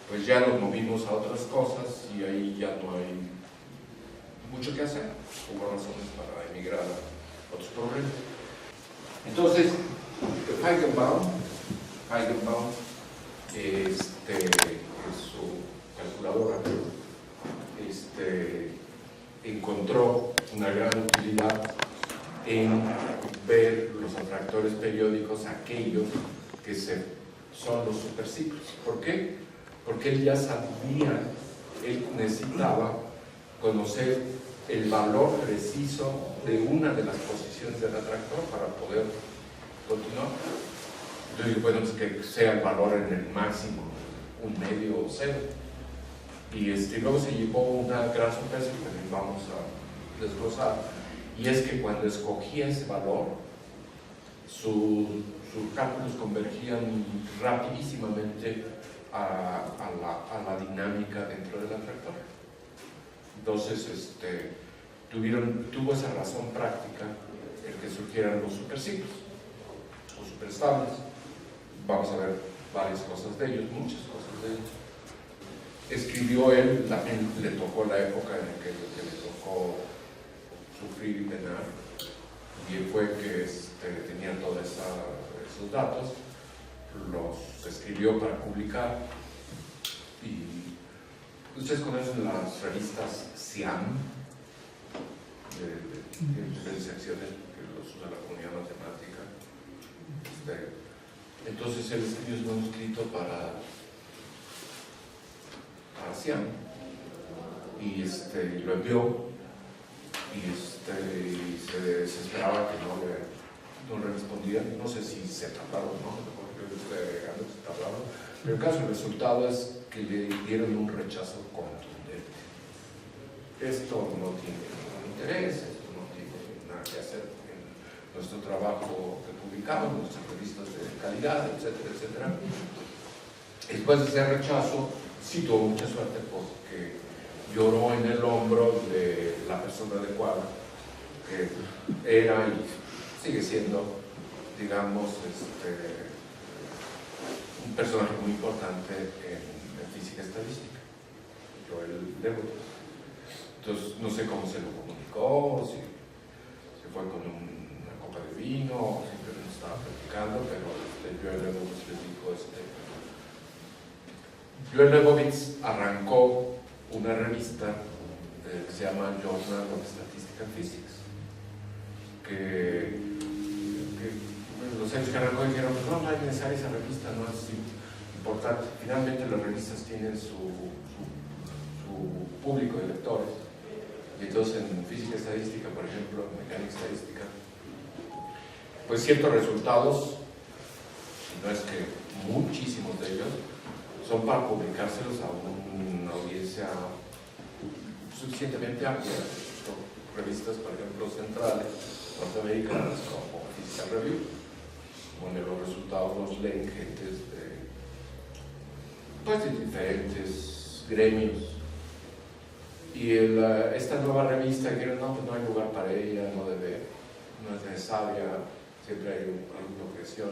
pues ya nos movimos a otras cosas y ahí ya no hay mucho que hacer. Hubo razones para emigrar a otros problemas. Entonces, Feigenbaum en su calculadora encontró una gran utilidad en ver los atractores periódicos, aquellos que son los superciclos. ¿Por qué? Porque él ya sabía, él necesitaba conocer el valor preciso de una de las posiciones del atractor para poder continuar. Yo digo, bueno, es que sea el valor en el máximo, un medio o cero. Y luego se llevó una gran sorpresa que también vamos a desglosar, y es que cuando escogía ese valor, sus cálculos convergían rapidísimamente a la dinámica dentro del atractor. Entonces, tuvo esa razón práctica el que surgieran los superciclos o superestables. Vamos a ver varias cosas de ellos, muchas cosas de ellos. Escribió él, también le tocó la época en la que le tocó sufrir y penar, y él fue que tenía todos esos datos, los escribió para publicar. Y ustedes conocen las revistas SIAM, de diferenciaciones que los usa la comunidad matemática. Entonces él escribió un manuscrito para SIAM y lo envió, y se esperaba que no le respondieran. No sé si se tardaron o no, porque yo estoy agregando que se tardaron, pero el caso, el resultado es que le dieron un rechazo contundente. Esto no tiene ningún interés, esto no tiene nada que hacer en nuestro trabajo que publicamos, en nuestras revistas de calidad, etcétera, etcétera. Después de ese rechazo, sí tuvo mucha suerte porque lloró en el hombro de la persona adecuada, que era y sigue siendo, digamos, un personaje muy importante en física estadística, Joel Leibowitz. Entonces, no sé cómo se lo comunicó, si se fue con una copa de vino, o simplemente estaba platicando, pero Joel Leibowitz les dijo Joel Leibowitz arrancó una revista que se llama Journal of Statistical Physics, que los años que arrancó dijeron, pues no es necesaria esa revista, no es importante. Finalmente las revistas tienen su público de lectores, y entonces en física estadística, por ejemplo, en mecánica estadística, pues ciertos resultados, no es que muchísimos de ellos, son para publicárselos a una audiencia suficientemente amplia. Son revistas, por ejemplo, centrales norteamericanas como Physical Review, donde los resultados los leen gentes de diferentes gremios. Y esta nueva revista dijeron, no, pues no hay lugar para ella, no es necesaria, siempre hay alguna objeción,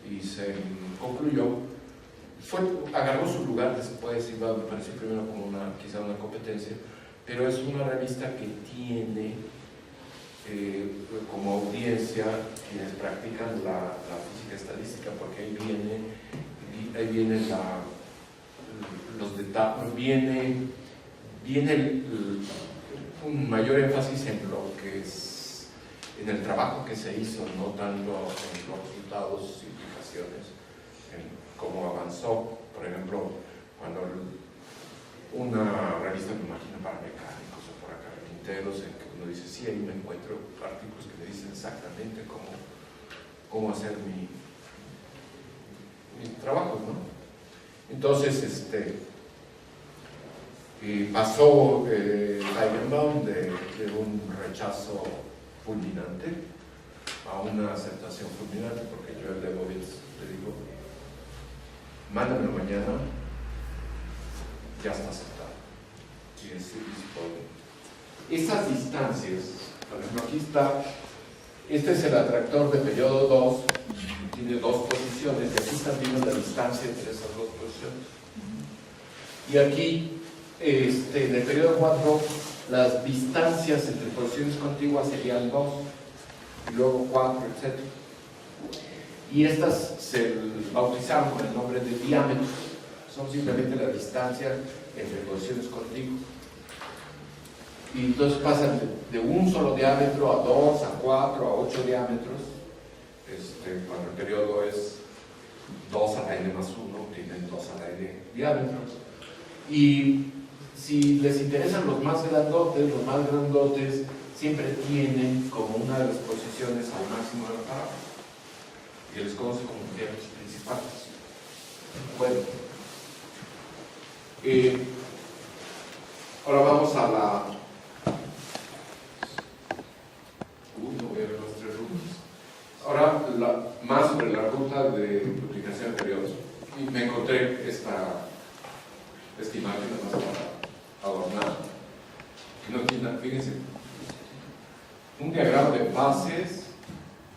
y se concluyó. Agarró su lugar después, me pareció primero como quizá una competencia, pero es una revista que tiene como audiencia quienes practican la física estadística, porque ahí viene los detalles, viene un mayor énfasis en lo que es, en el trabajo que se hizo, no tanto en los resultados, implicaciones, en cómo avanzó. Por ejemplo, cuando una revista, me imagino, para mecánicos o para carpinteros, en que uno dice, sí, ahí me encuentro artículos que me dicen exactamente cómo cómo hacer mi trabajo, ¿no? Entonces, pasó Feigenbaum de un rechazo fulminante a una aceptación fulminante, porque yo el Leibovitz le digo, mándamelo mañana, ya está aceptado. Y es disponible. Estas distancias, por ejemplo, aquí está, este es el atractor de periodo 2, tiene dos posiciones, y aquí están viendo la distancia entre esas dos posiciones. Y aquí, en el periodo 4, las distancias entre posiciones contiguas serían 2, y luego 4, etc. Y estas se bautizaron con el nombre de diámetros, son simplemente la distancia entre posiciones contiguas. Y entonces pasan de un solo diámetro a 2, a 4, a 8 diámetros, cuando el periodo es 2 a la n más 1, tienen 2 a la n diámetros. Y si les interesan los más grandotes siempre tienen como una de las posiciones al máximo del parámetro, que les conoce como diámetros principales. Bueno, ahora vamos a la... no voy a ver las 3 rutas. Ahora, más sobre la ruta de multiplicación de periodos. Y me encontré esta imagen, nada más para adornar. Que no tiene, fíjense, un diagrama de bases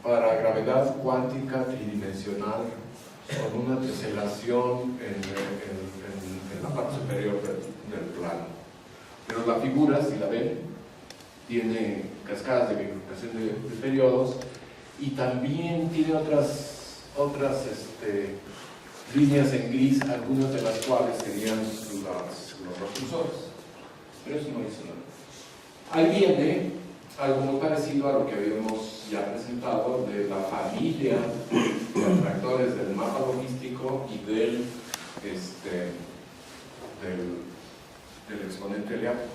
para gravedad cuántica tridimensional con una teselación en la parte superior del plano. Pero la figura, si la ven, tiene cascadas de bifurcación de periodos y también tiene otras líneas en gris, algunas de las cuales serían los repulsores. Pero eso no dice nada. Ahí viene algo muy parecido a lo que habíamos ya presentado de la familia de atractores del mapa logístico y del exponente Lyapunov.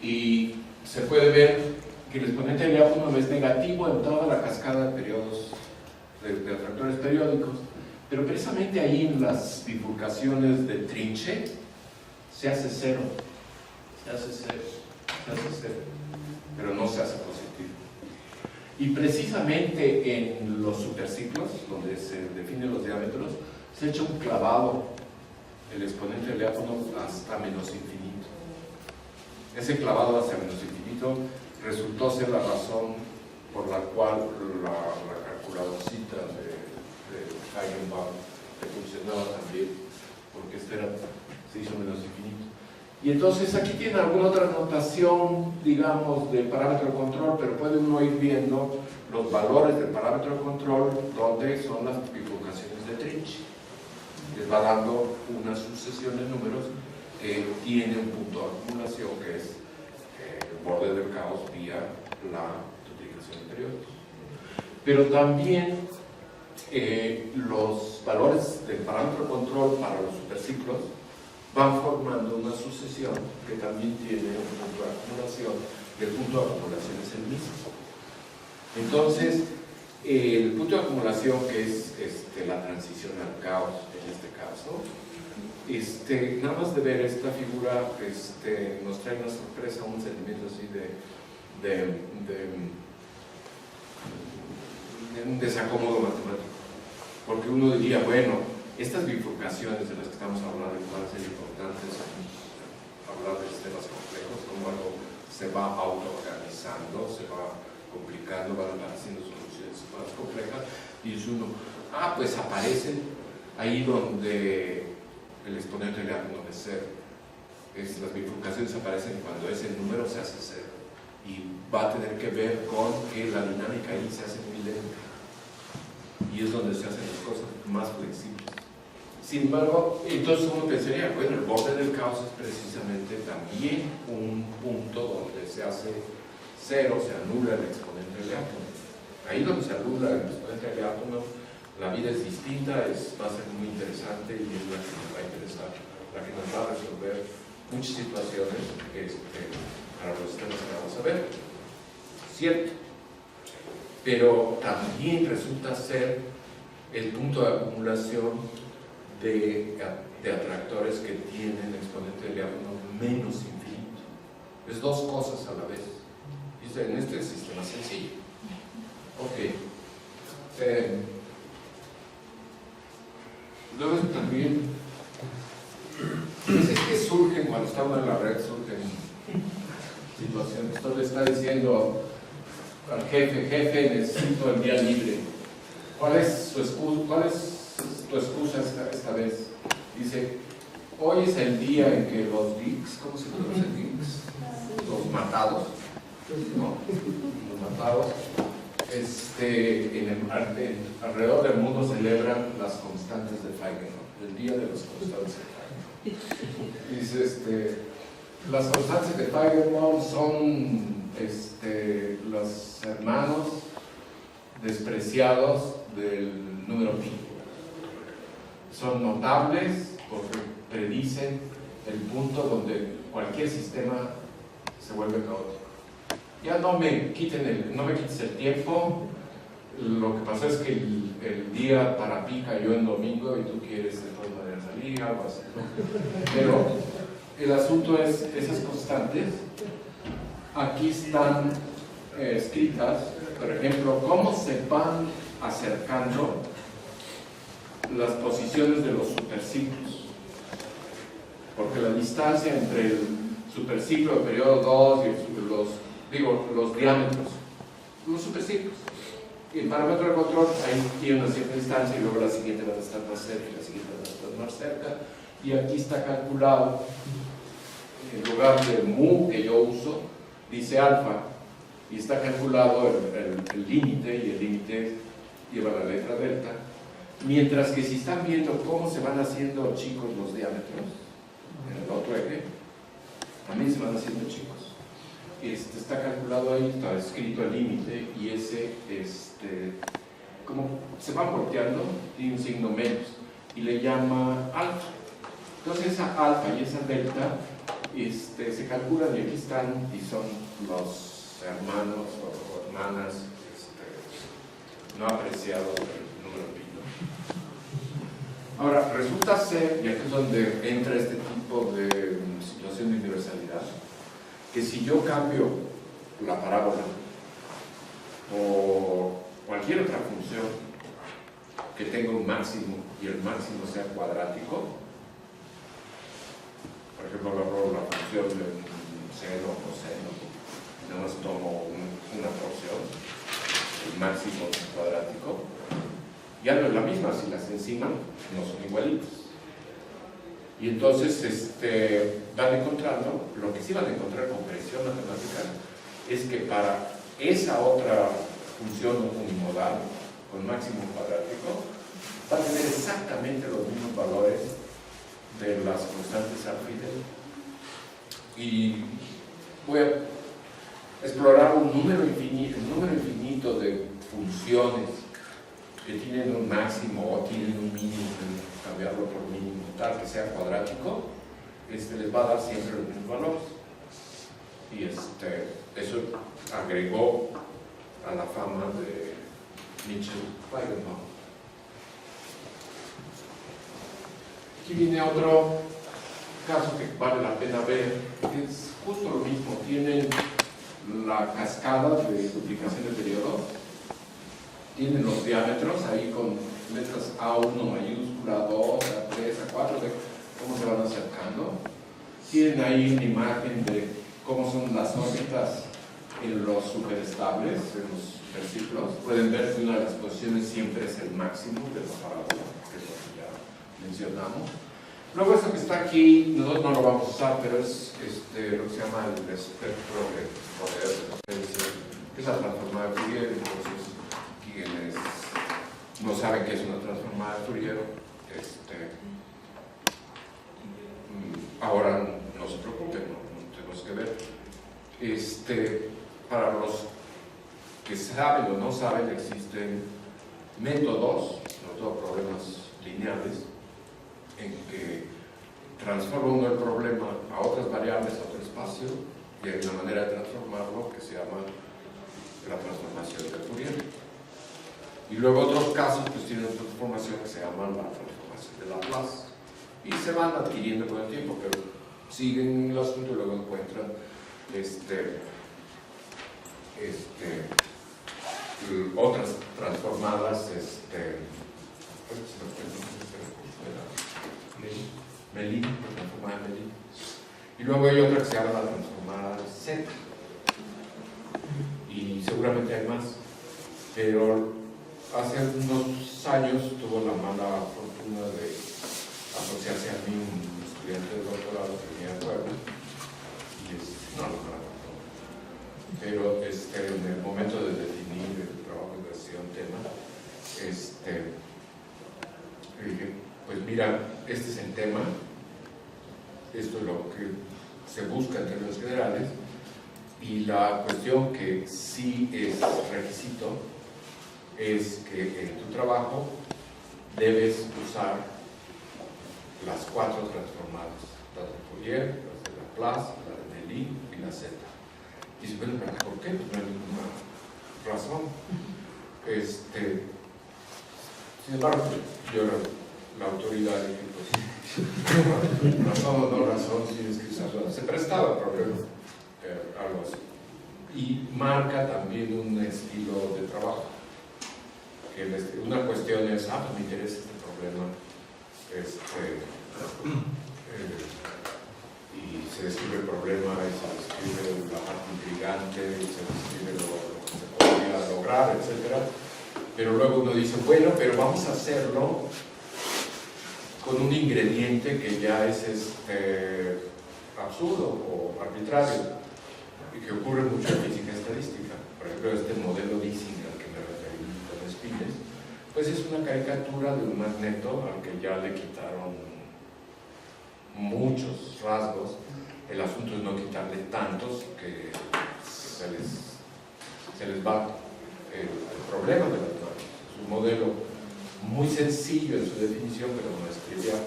Y se puede ver que el exponente Lyapunov es negativo en toda la cascada de periodos, de atractores periódicos, pero precisamente ahí en las bifurcaciones de Trinche se hace cero, pero no se hace positivo. Y precisamente en los superciclos, donde se definen los diámetros, se echa un clavado el exponente Lyapunov hasta menos infinito. Ese clavado hacia menos infinito resultó ser la razón por la cual la calculadorcita de Feigenbaum funcionaba también, porque se hizo menos infinito. Y entonces aquí tiene alguna otra notación, digamos, del parámetro de control, pero puede uno ir viendo los valores del parámetro de control, donde son las bifurcaciones de Trinche. Les va dando una sucesión de números que tiene un punto de acumulación que es el borde del caos vía la duplicación de periodos. Pero también los valores del parámetro de control para los superciclos van formando una sucesión que también tiene un punto de acumulación, y el punto de acumulación es el mismo. Entonces, el punto de acumulación, que es la transición al caos en este caso, nada más de ver esta figura nos trae una sorpresa, un sentimiento así de un desacomodo matemático, porque uno diría, bueno, estas bifurcaciones de las que estamos hablando van a ser importantes hablar de sistemas complejos, como algo se va autoorganizando, se va complicando, van apareciendo soluciones más complejas, y es uno, pues aparecen ahí donde el exponente Lyapunov es cero. Las bifurcaciones aparecen cuando ese número se hace cero, y va a tener que ver con que la dinámica ahí se hace muy lenta, y es donde se hacen las cosas más flexibles. Sin embargo, entonces uno pensaría, bueno, el borde del caos es precisamente también un punto donde se hace cero, se anula el exponente Lyapunov. Ahí donde se anula el exponente Lyapunov, la vida es distinta, va a ser muy interesante, y es la que nos va a interesar, la que nos va a resolver muchas situaciones para los sistemas que vamos a ver. ¿Cierto? pero también resulta ser el punto de acumulación de atractores que tienen exponente de diágono menos infinito. Es dos cosas a la vez. En este sistema sencillo. Ok. Luego también, pues es que surgen, cuando está uno en la red, surgen situaciones. Esto le está diciendo al jefe, necesito el día libre. ¿Cuál es tu excusa esta vez? Dice, hoy es el día en que los geeks, ¿cómo se llaman los geeks? Los matados, ¿no? Los matados, alrededor del mundo celebran las constantes de Feigenbaum, el día de las constantes de Feigenbaum. Dice, las constantes de Feigenbaum son los hermanos despreciados del número pi. Son notables porque predicen el punto donde cualquier sistema se vuelve caótico. Ya no me quites el tiempo. Lo que pasó es que el día para pi cayó en domingo y tú quieres de todas maneras salir, algo así, ¿no? Pero el asunto es, esas constantes aquí están escritas, por ejemplo, cómo se van acercando las posiciones de los superciclos, porque la distancia entre el superciclo del periodo 2 y los diámetros, los superciclos, y el parámetro de control ahí tiene una cierta distancia y luego la siguiente va a estar más cerca y la siguiente va a estar más cerca, y aquí está calculado, en lugar de mu que yo uso, dice alfa, y está calculado el límite, y el límite lleva la letra delta, mientras que si están viendo cómo se van haciendo chicos los diámetros en el otro eje, también se van haciendo chicos. Está calculado ahí, está escrito el límite, y ese, como se van volteando, tiene un signo menos, y le llama alfa. Entonces esa alfa y esa delta se calculan, y aquí están, y son los hermanos o hermanas no apreciados del número pi, ¿no? Ahora, resulta ser, y aquí es donde entra este tipo de situación de universalidad, que si yo cambio la parábola o cualquier otra función que tenga un máximo y el máximo sea cuadrático, por ejemplo, agarro la función de seno o coseno, nada más tomo una porción, el máximo cuadrático, ya no es la misma, si las enciman no son igualitas. Y entonces van encontrando, lo que sí van a encontrar con presión matemática es que para esa otra función unimodal con máximo cuadrático va a tener exactamente los mismos valores de las constantes alfa y delta. Y voy a explorar el número infinito de funciones que tienen un máximo o tienen un mínimo, cambiarlo por mínimo tal que sea cuadrático, les va a dar siempre los mismos valores. Y eso agregó a la fama de Mitchell-Feigenbaum. Aquí viene otro caso que vale la pena ver, que es justo lo mismo. Tienen la cascada de duplicación de periodo, tienen los diámetros ahí con letras A1 mayúscula, A2, A3, A4, de cómo se van acercando. Tienen ahí una imagen de cómo son las órbitas en los superestables, en los superciclos. Pueden ver que una de las posiciones siempre es el máximo de la parábola, que es lo que ya mencionamos. Luego esto que está aquí, nosotros no lo vamos a usar, pero es lo que se llama el espectro de poder de potencia, que es la transformada de Fourier. Entonces, quienes no saben qué es una transformada de Fourier, ahora no se preocupen, no tenemos que ver. Para los que saben o no saben, existen métodos, sobre todo problemas lineales, en que transforma uno el problema a otras variables, a otro espacio, y hay una manera de transformarlo que se llama la transformación de Fourier. Y luego otros casos pues tienen otra transformación que se llama la transformación de Laplace. Y se van adquiriendo con el tiempo, pero siguen el asunto y luego encuentran otras transformadas, Melin, la transformada de Melin. Y luego hay otra que se llama la transformada Z. Y seguramente hay más. Pero hace unos años tuvo la mala fortuna de asociarse a mí un estudiante de doctorado que venía de Puebla. Y no lo conozco. Pero en el momento de definir el trabajo de investigación tema, dije, pues mira, este es el tema, esto es lo que se busca en términos generales, y la cuestión que sí es requisito es que en tu trabajo debes usar las 4 transformadas, la de Fourier, las de Laplace, la de Melin y la Z. Y dice, bueno, ¿por qué? Pues no hay ninguna razón. Sin embargo, yo era la autoridad y dije, pues, razón o no razón, tienes que usarla. Se prestaba al problema, algo así. Y marca también un estilo de trabajo. Que una cuestión es, pues me interesa este problema, y se describe el problema, y se describe la parte intrigante, y se describe lo que se podría lograr, etc. Pero luego uno dice, bueno, pero vamos a hacerlo con un ingrediente que ya es absurdo o arbitrario, y que ocurre mucho en física estadística. Por ejemplo, este modelo Ising al que me referí con Spines, pues es una caricatura de un magneto al que ya le quitaron muchos rasgos. El asunto es no quitarle tantos que se les va el problema de las manos. Es un modelo muy sencillo en su definición, pero no es trivial.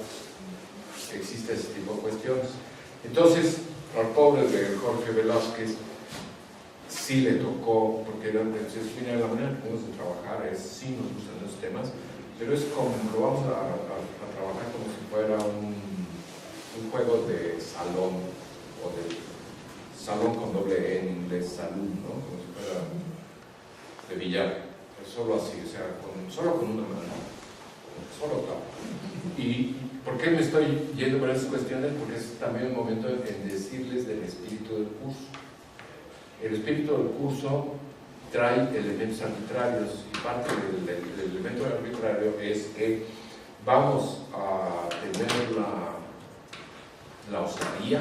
Existe ese tipo de cuestiones. Entonces, al pobre de Jorge Velázquez sí le tocó, porque la manera que vamos a trabajar es, sí nos gustan los temas, pero es como, lo vamos a trabajar como si fuera un juego de salón, o de salón con doble E en inglés, salón, ¿no? Como si fuera de billar, solo así, o sea, solo con una mano, solo tal. ¿Y por qué me estoy yendo por esas cuestiones? Porque es también un momento en decirles del espíritu del curso. El espíritu del curso trae elementos arbitrarios, y parte del elemento arbitrario es que vamos a tener la osadía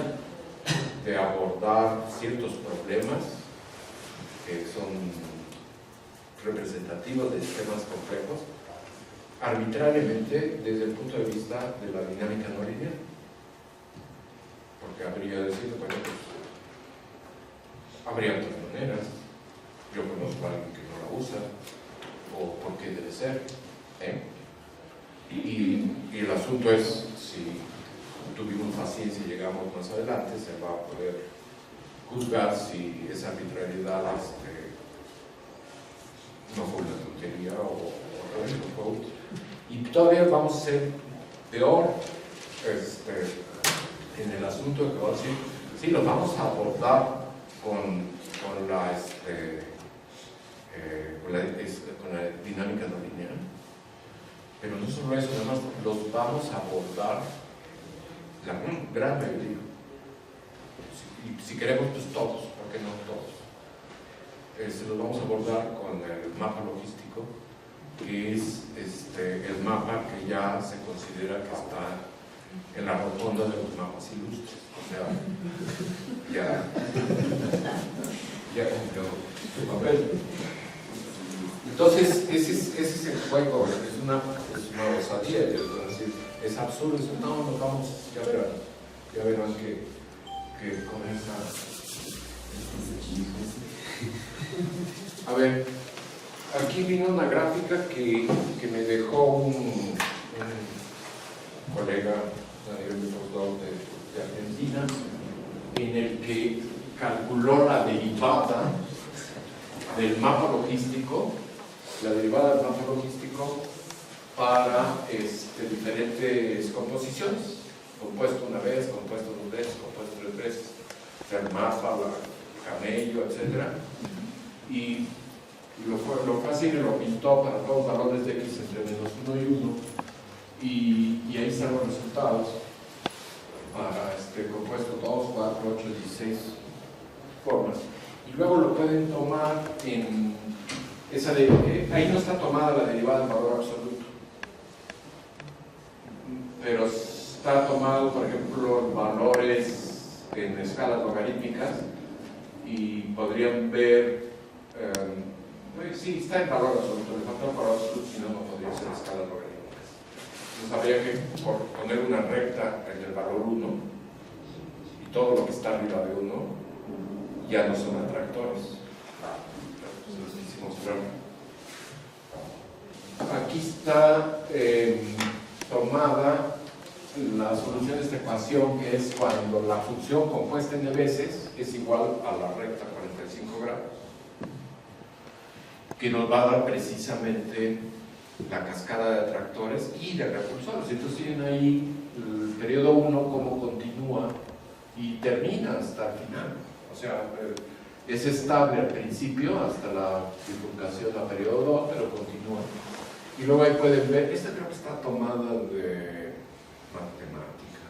de abordar ciertos problemas que son representativos de sistemas complejos arbitrariamente desde el punto de vista de la dinámica no lineal. Porque habría decir, bueno, pues habría otras maneras, yo conozco a alguien que no la usa, o por qué debe ser, y el asunto es, si tuvimos paciencia y llegamos más adelante, se va a poder juzgar si esa arbitrariedad no fue una tontería o realmente fue útil. Y todavía vamos a ser peor en el asunto de que vamos a decir, sí, lo vamos a abordar con la dinámica no lineal, pero no solo eso, además los vamos a abordar la gran mayoría. Si queremos, pues todos, ¿por qué no todos? Los vamos a abordar con el mapa logístico, que es el mapa que ya se considera que está en la rotonda de los mapas ilustres. O sea, ya cumplió su papel. Entonces, ese es el juego, es una osadía, es decir, es absurdo, no, nos vamos, ya verán que comienza. A ver, aquí vino una gráfica que me dejó un colega a nivel de postdoc de Argentina, en el que calculó la derivada del mapa logístico la derivada del mapa logístico para diferentes composiciones, compuesto una vez, compuesto dos veces, compuesto tres veces, el mapa, camello, etc. Y lo fácil lo pintó para todos los valores de x entre -1 y 1, y ahí están los resultados para compuesto 2, 4, 8, 16 formas. Y luego lo pueden tomar en esa ahí no está tomada la derivada del valor absoluto, pero está tomado, por ejemplo, valores en escalas logarítmicas, y podrían ver, sí, está en valor absoluto, le falta el valor absoluto, si no, no podría ser escalas logarítmicas. Entonces habría que poner una recta en el valor 1, y todo lo que está arriba de 1 ya no son atractores. Aquí está tomada la solución de esta ecuación, que es cuando la función compuesta n veces es igual a la recta 45 grados, que nos va a dar precisamente la cascada de atractores y de repulsores. Entonces tienen ahí el periodo 1 cómo continúa y termina hasta el final. O sea, es estable al principio hasta la bifurcación a periodo 2, pero continúa. Y luego ahí pueden ver, esta creo que está tomada de matemática.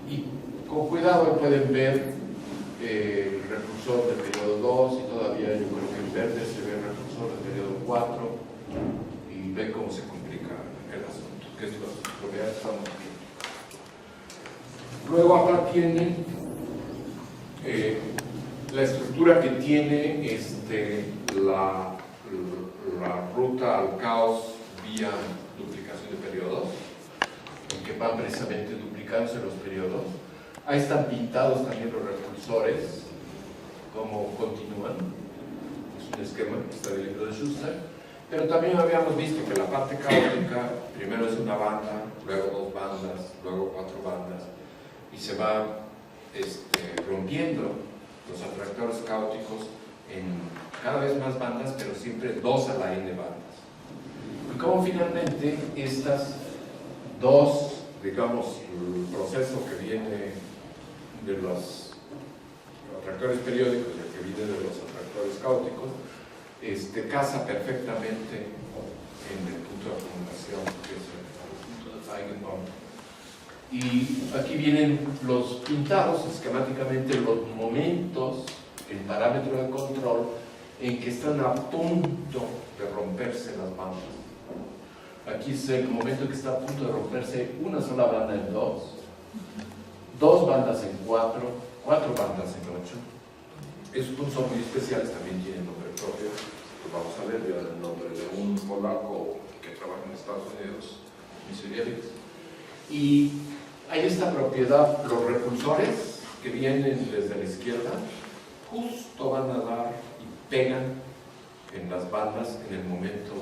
Y con cuidado ahí pueden ver el repulsor del periodo 2, y todavía yo creo que en verde se ve el repulsor del periodo 4, y ven cómo se complica el asunto, que es lo que ya estamos viendo. Luego acá tienen la estructura que tiene la ruta al caos vía duplicación de periodos, en que van precisamente duplicándose los periodos. Ahí están pintados también los repulsores, cómo continúan. Es un esquema que está del libro de Schuster. Pero también habíamos visto que la parte caótica primero es una banda, luego dos bandas, luego cuatro bandas, y se va rompiendo los atractores caóticos en cada vez más bandas, pero siempre 2 a la n bandas. Y como finalmente estas dos, digamos, el proceso que viene de los atractores periódicos y el que viene de los atractores caóticos, casa perfectamente en el punto de acumulación, que es el punto de Feigenbaum. Y aquí vienen los pintados esquemáticamente los momentos, el parámetro de control, en que están a punto de romperse las bandas. Aquí es el momento en que está a punto de romperse una sola banda en 2, 2 bandas en 4, 4 bandas en 8. Esos puntos son muy especiales, también tienen nombre propio. Pues vamos a ver, llevan el nombre de un polaco que trabaja en Estados Unidos, Miserievich. Y hay esta propiedad, los repulsores que vienen desde la izquierda, justo van a dar y pegan en las bandas en el momento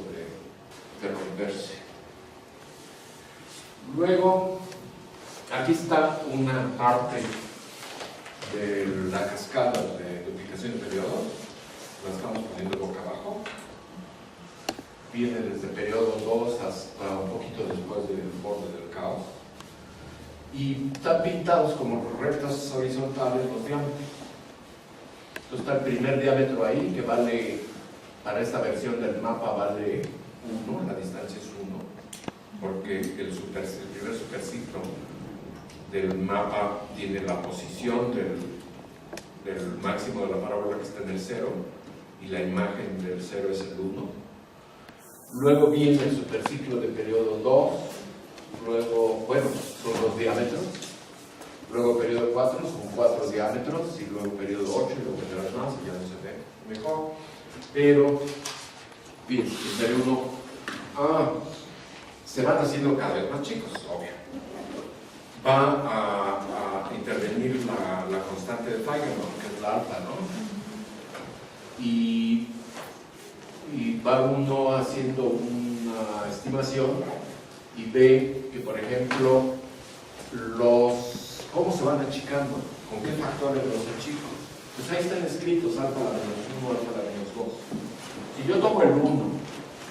de romperse. Luego, aquí está una parte de la cascada de duplicación de periodos, la estamos poniendo boca abajo, viene desde periodo 2 hasta un poquito después del borde del caos, y están pintados como rectas horizontales los diámetros. Entonces está el primer diámetro ahí, que vale, para esta versión del mapa vale 1, la distancia es 1, porque el primer superciclo del mapa tiene la posición del máximo de la parábola que está en el 0, y la imagen del 0 es el 1. Luego viene el superciclo de periodo 2, luego, bueno, son 2 diámetros, luego periodo 4 son 4 diámetros, y luego periodo 8 y luego periodo más, y ya no se ve mejor. Pero, bien, el periodo se van haciendo cada vez más chicos, obvio. Va a intervenir la constante de Feigenbaum, que es la alfa, ¿no? Y va uno haciendo una estimación y ve que, por ejemplo, ¿cómo se van achicando? ¿Con qué factores los achico? Pues ahí están escritos alfa a la menos 1, alfa a la menos 2. Si yo tomo el 1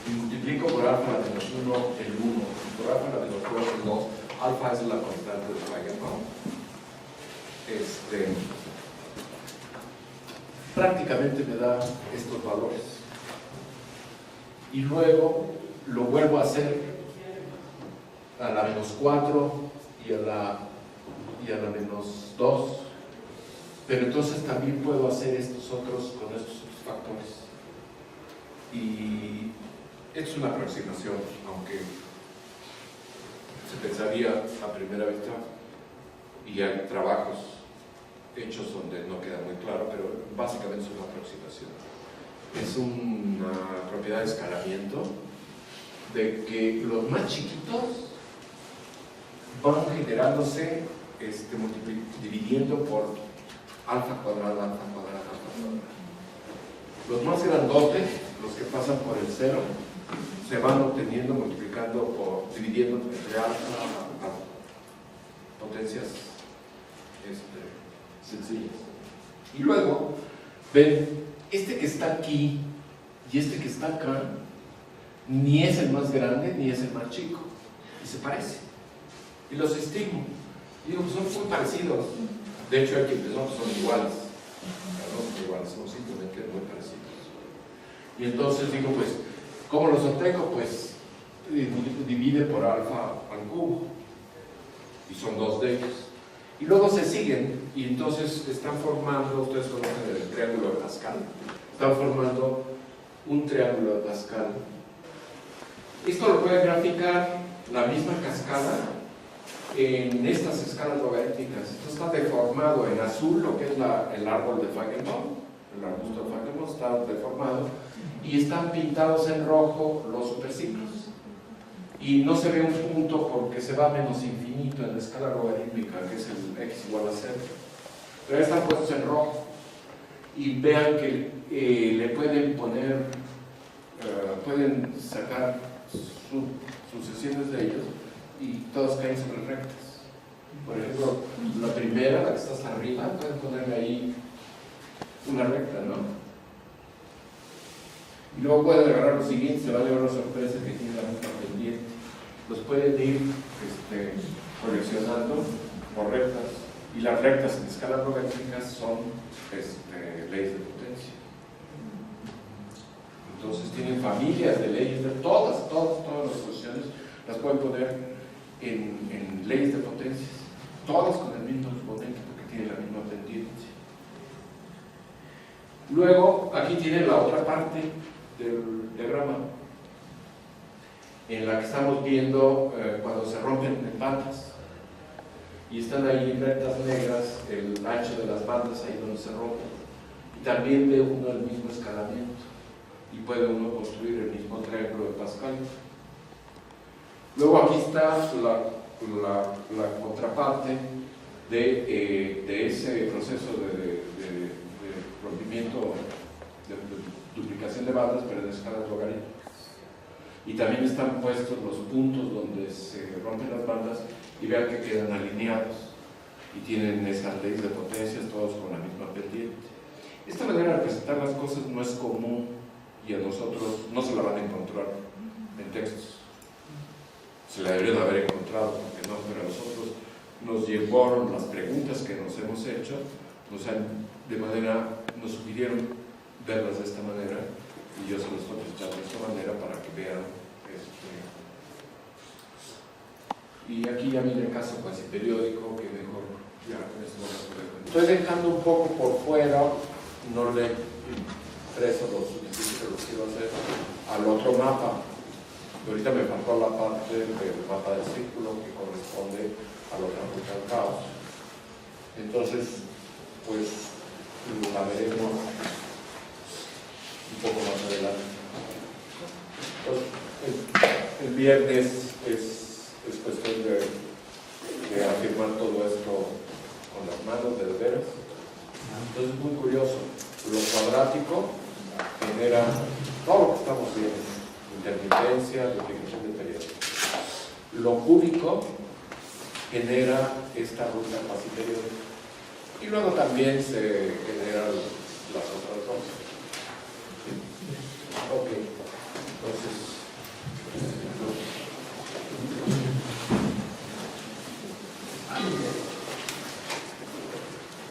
y multiplico por alfa a la menos 1 el 1, y por alfa a la menos 2 el 2, alfa es la constante de Feigenbaum, prácticamente me da estos valores. Y luego lo vuelvo a hacer a la menos 4 y a la menos 2. Pero entonces también puedo hacer estos otros con estos otros factores. Y esto es una aproximación, aunque se pensaría a primera vista, y hay trabajos hechos donde no queda muy claro, pero básicamente es una aproximación. Es una propiedad de escalamiento de que los más chiquitos van generándose dividiendo por alfa cuadrada, alfa cuadrada, alfa cuadrada. Los más grandotes, los que pasan por el 0, se van obteniendo multiplicando dividiendo entre alfa a potencias sencillas. Y luego, ven, este que está aquí y este que está acá, ni es el más grande ni es el más chico, y se parece. Y los estimo. Digo, pues son muy parecidos. De hecho, hay que pensar que son iguales. No son iguales, son simplemente muy parecidos. Y entonces digo, pues, ¿cómo los obtengo? Pues, divide por alfa al cubo. Y son dos de ellos. Y luego se siguen, y entonces están formando, ustedes conocen el triángulo de Pascal, están formando un triángulo de Pascal. Esto lo pueden graficar la misma cascada en estas escalas logarítmicas. Esto está deformado en azul, lo que es el árbol de Feigenbaum, el arbusto de Feigenbaum está deformado, y están pintados en rojo los superciclos. Y no se ve un punto porque se va a menos infinito en la escala logarítmica, que es el x igual a 0. Pero están puestos en rojo. Y vean que le pueden poner, pueden sacar sucesiones de ellos y todas caen sobre rectas. Por ejemplo, la primera, la que está hasta arriba, pueden ponerle ahí una recta, ¿no? Y luego pueden agarrar los siguientes, se van a llevar una sorpresa que tiene la misma pendiente. Los pueden ir coleccionando por rectas, y las rectas en escalas logarítmicas son leyes de potencia. Entonces tienen familias de leyes de todas las soluciones las pueden poner en leyes de potencias, todas con el mismo exponente porque tienen la misma pendiente. Luego aquí tienen la otra parte del diagrama, en la que estamos viendo cuando se rompen en bandas, y están ahí en rectas negras el ancho de las bandas ahí donde se rompen, y también ve uno el mismo escalamiento, y puede uno construir el mismo triángulo de Pascal. Luego aquí está la contraparte de ese proceso de rompimiento, de duplicación de bandas, pero en escalas logarítmicas. Y también están puestos los puntos donde se rompen las bandas y vean que quedan alineados y tienen esas leyes de potencias todos con la misma pendiente. Esta manera de presentar las cosas no es común y a nosotros no se la van a encontrar en textos. Se la deberían haber encontrado, porque no, pero a nosotros nos llevaron las preguntas que nos hemos hecho, nos sugirieron verlas de esta manera, y yo se los estoy presentando de esta manera para que vean y aquí ya viene el caso cuasi periódico, que mejor ya con esto no lo puedo. Estoy dejando un poco por fuera, no le expreso lo suficiente que lo quiero hacer al otro mapa. Ahorita me faltó la parte del mapa del círculo que corresponde a lo que apunta al caos. Entonces, pues la veremos un poco más adelante. El viernes es cuestión de afirmar todo esto con las manos, de veras. Entonces es muy curioso. Lo cuadrático genera todo lo que estamos viendo: intermitencia, duplicación de periodos. Lo cúbico genera esta ruta cuasi periódica. Y luego también se generan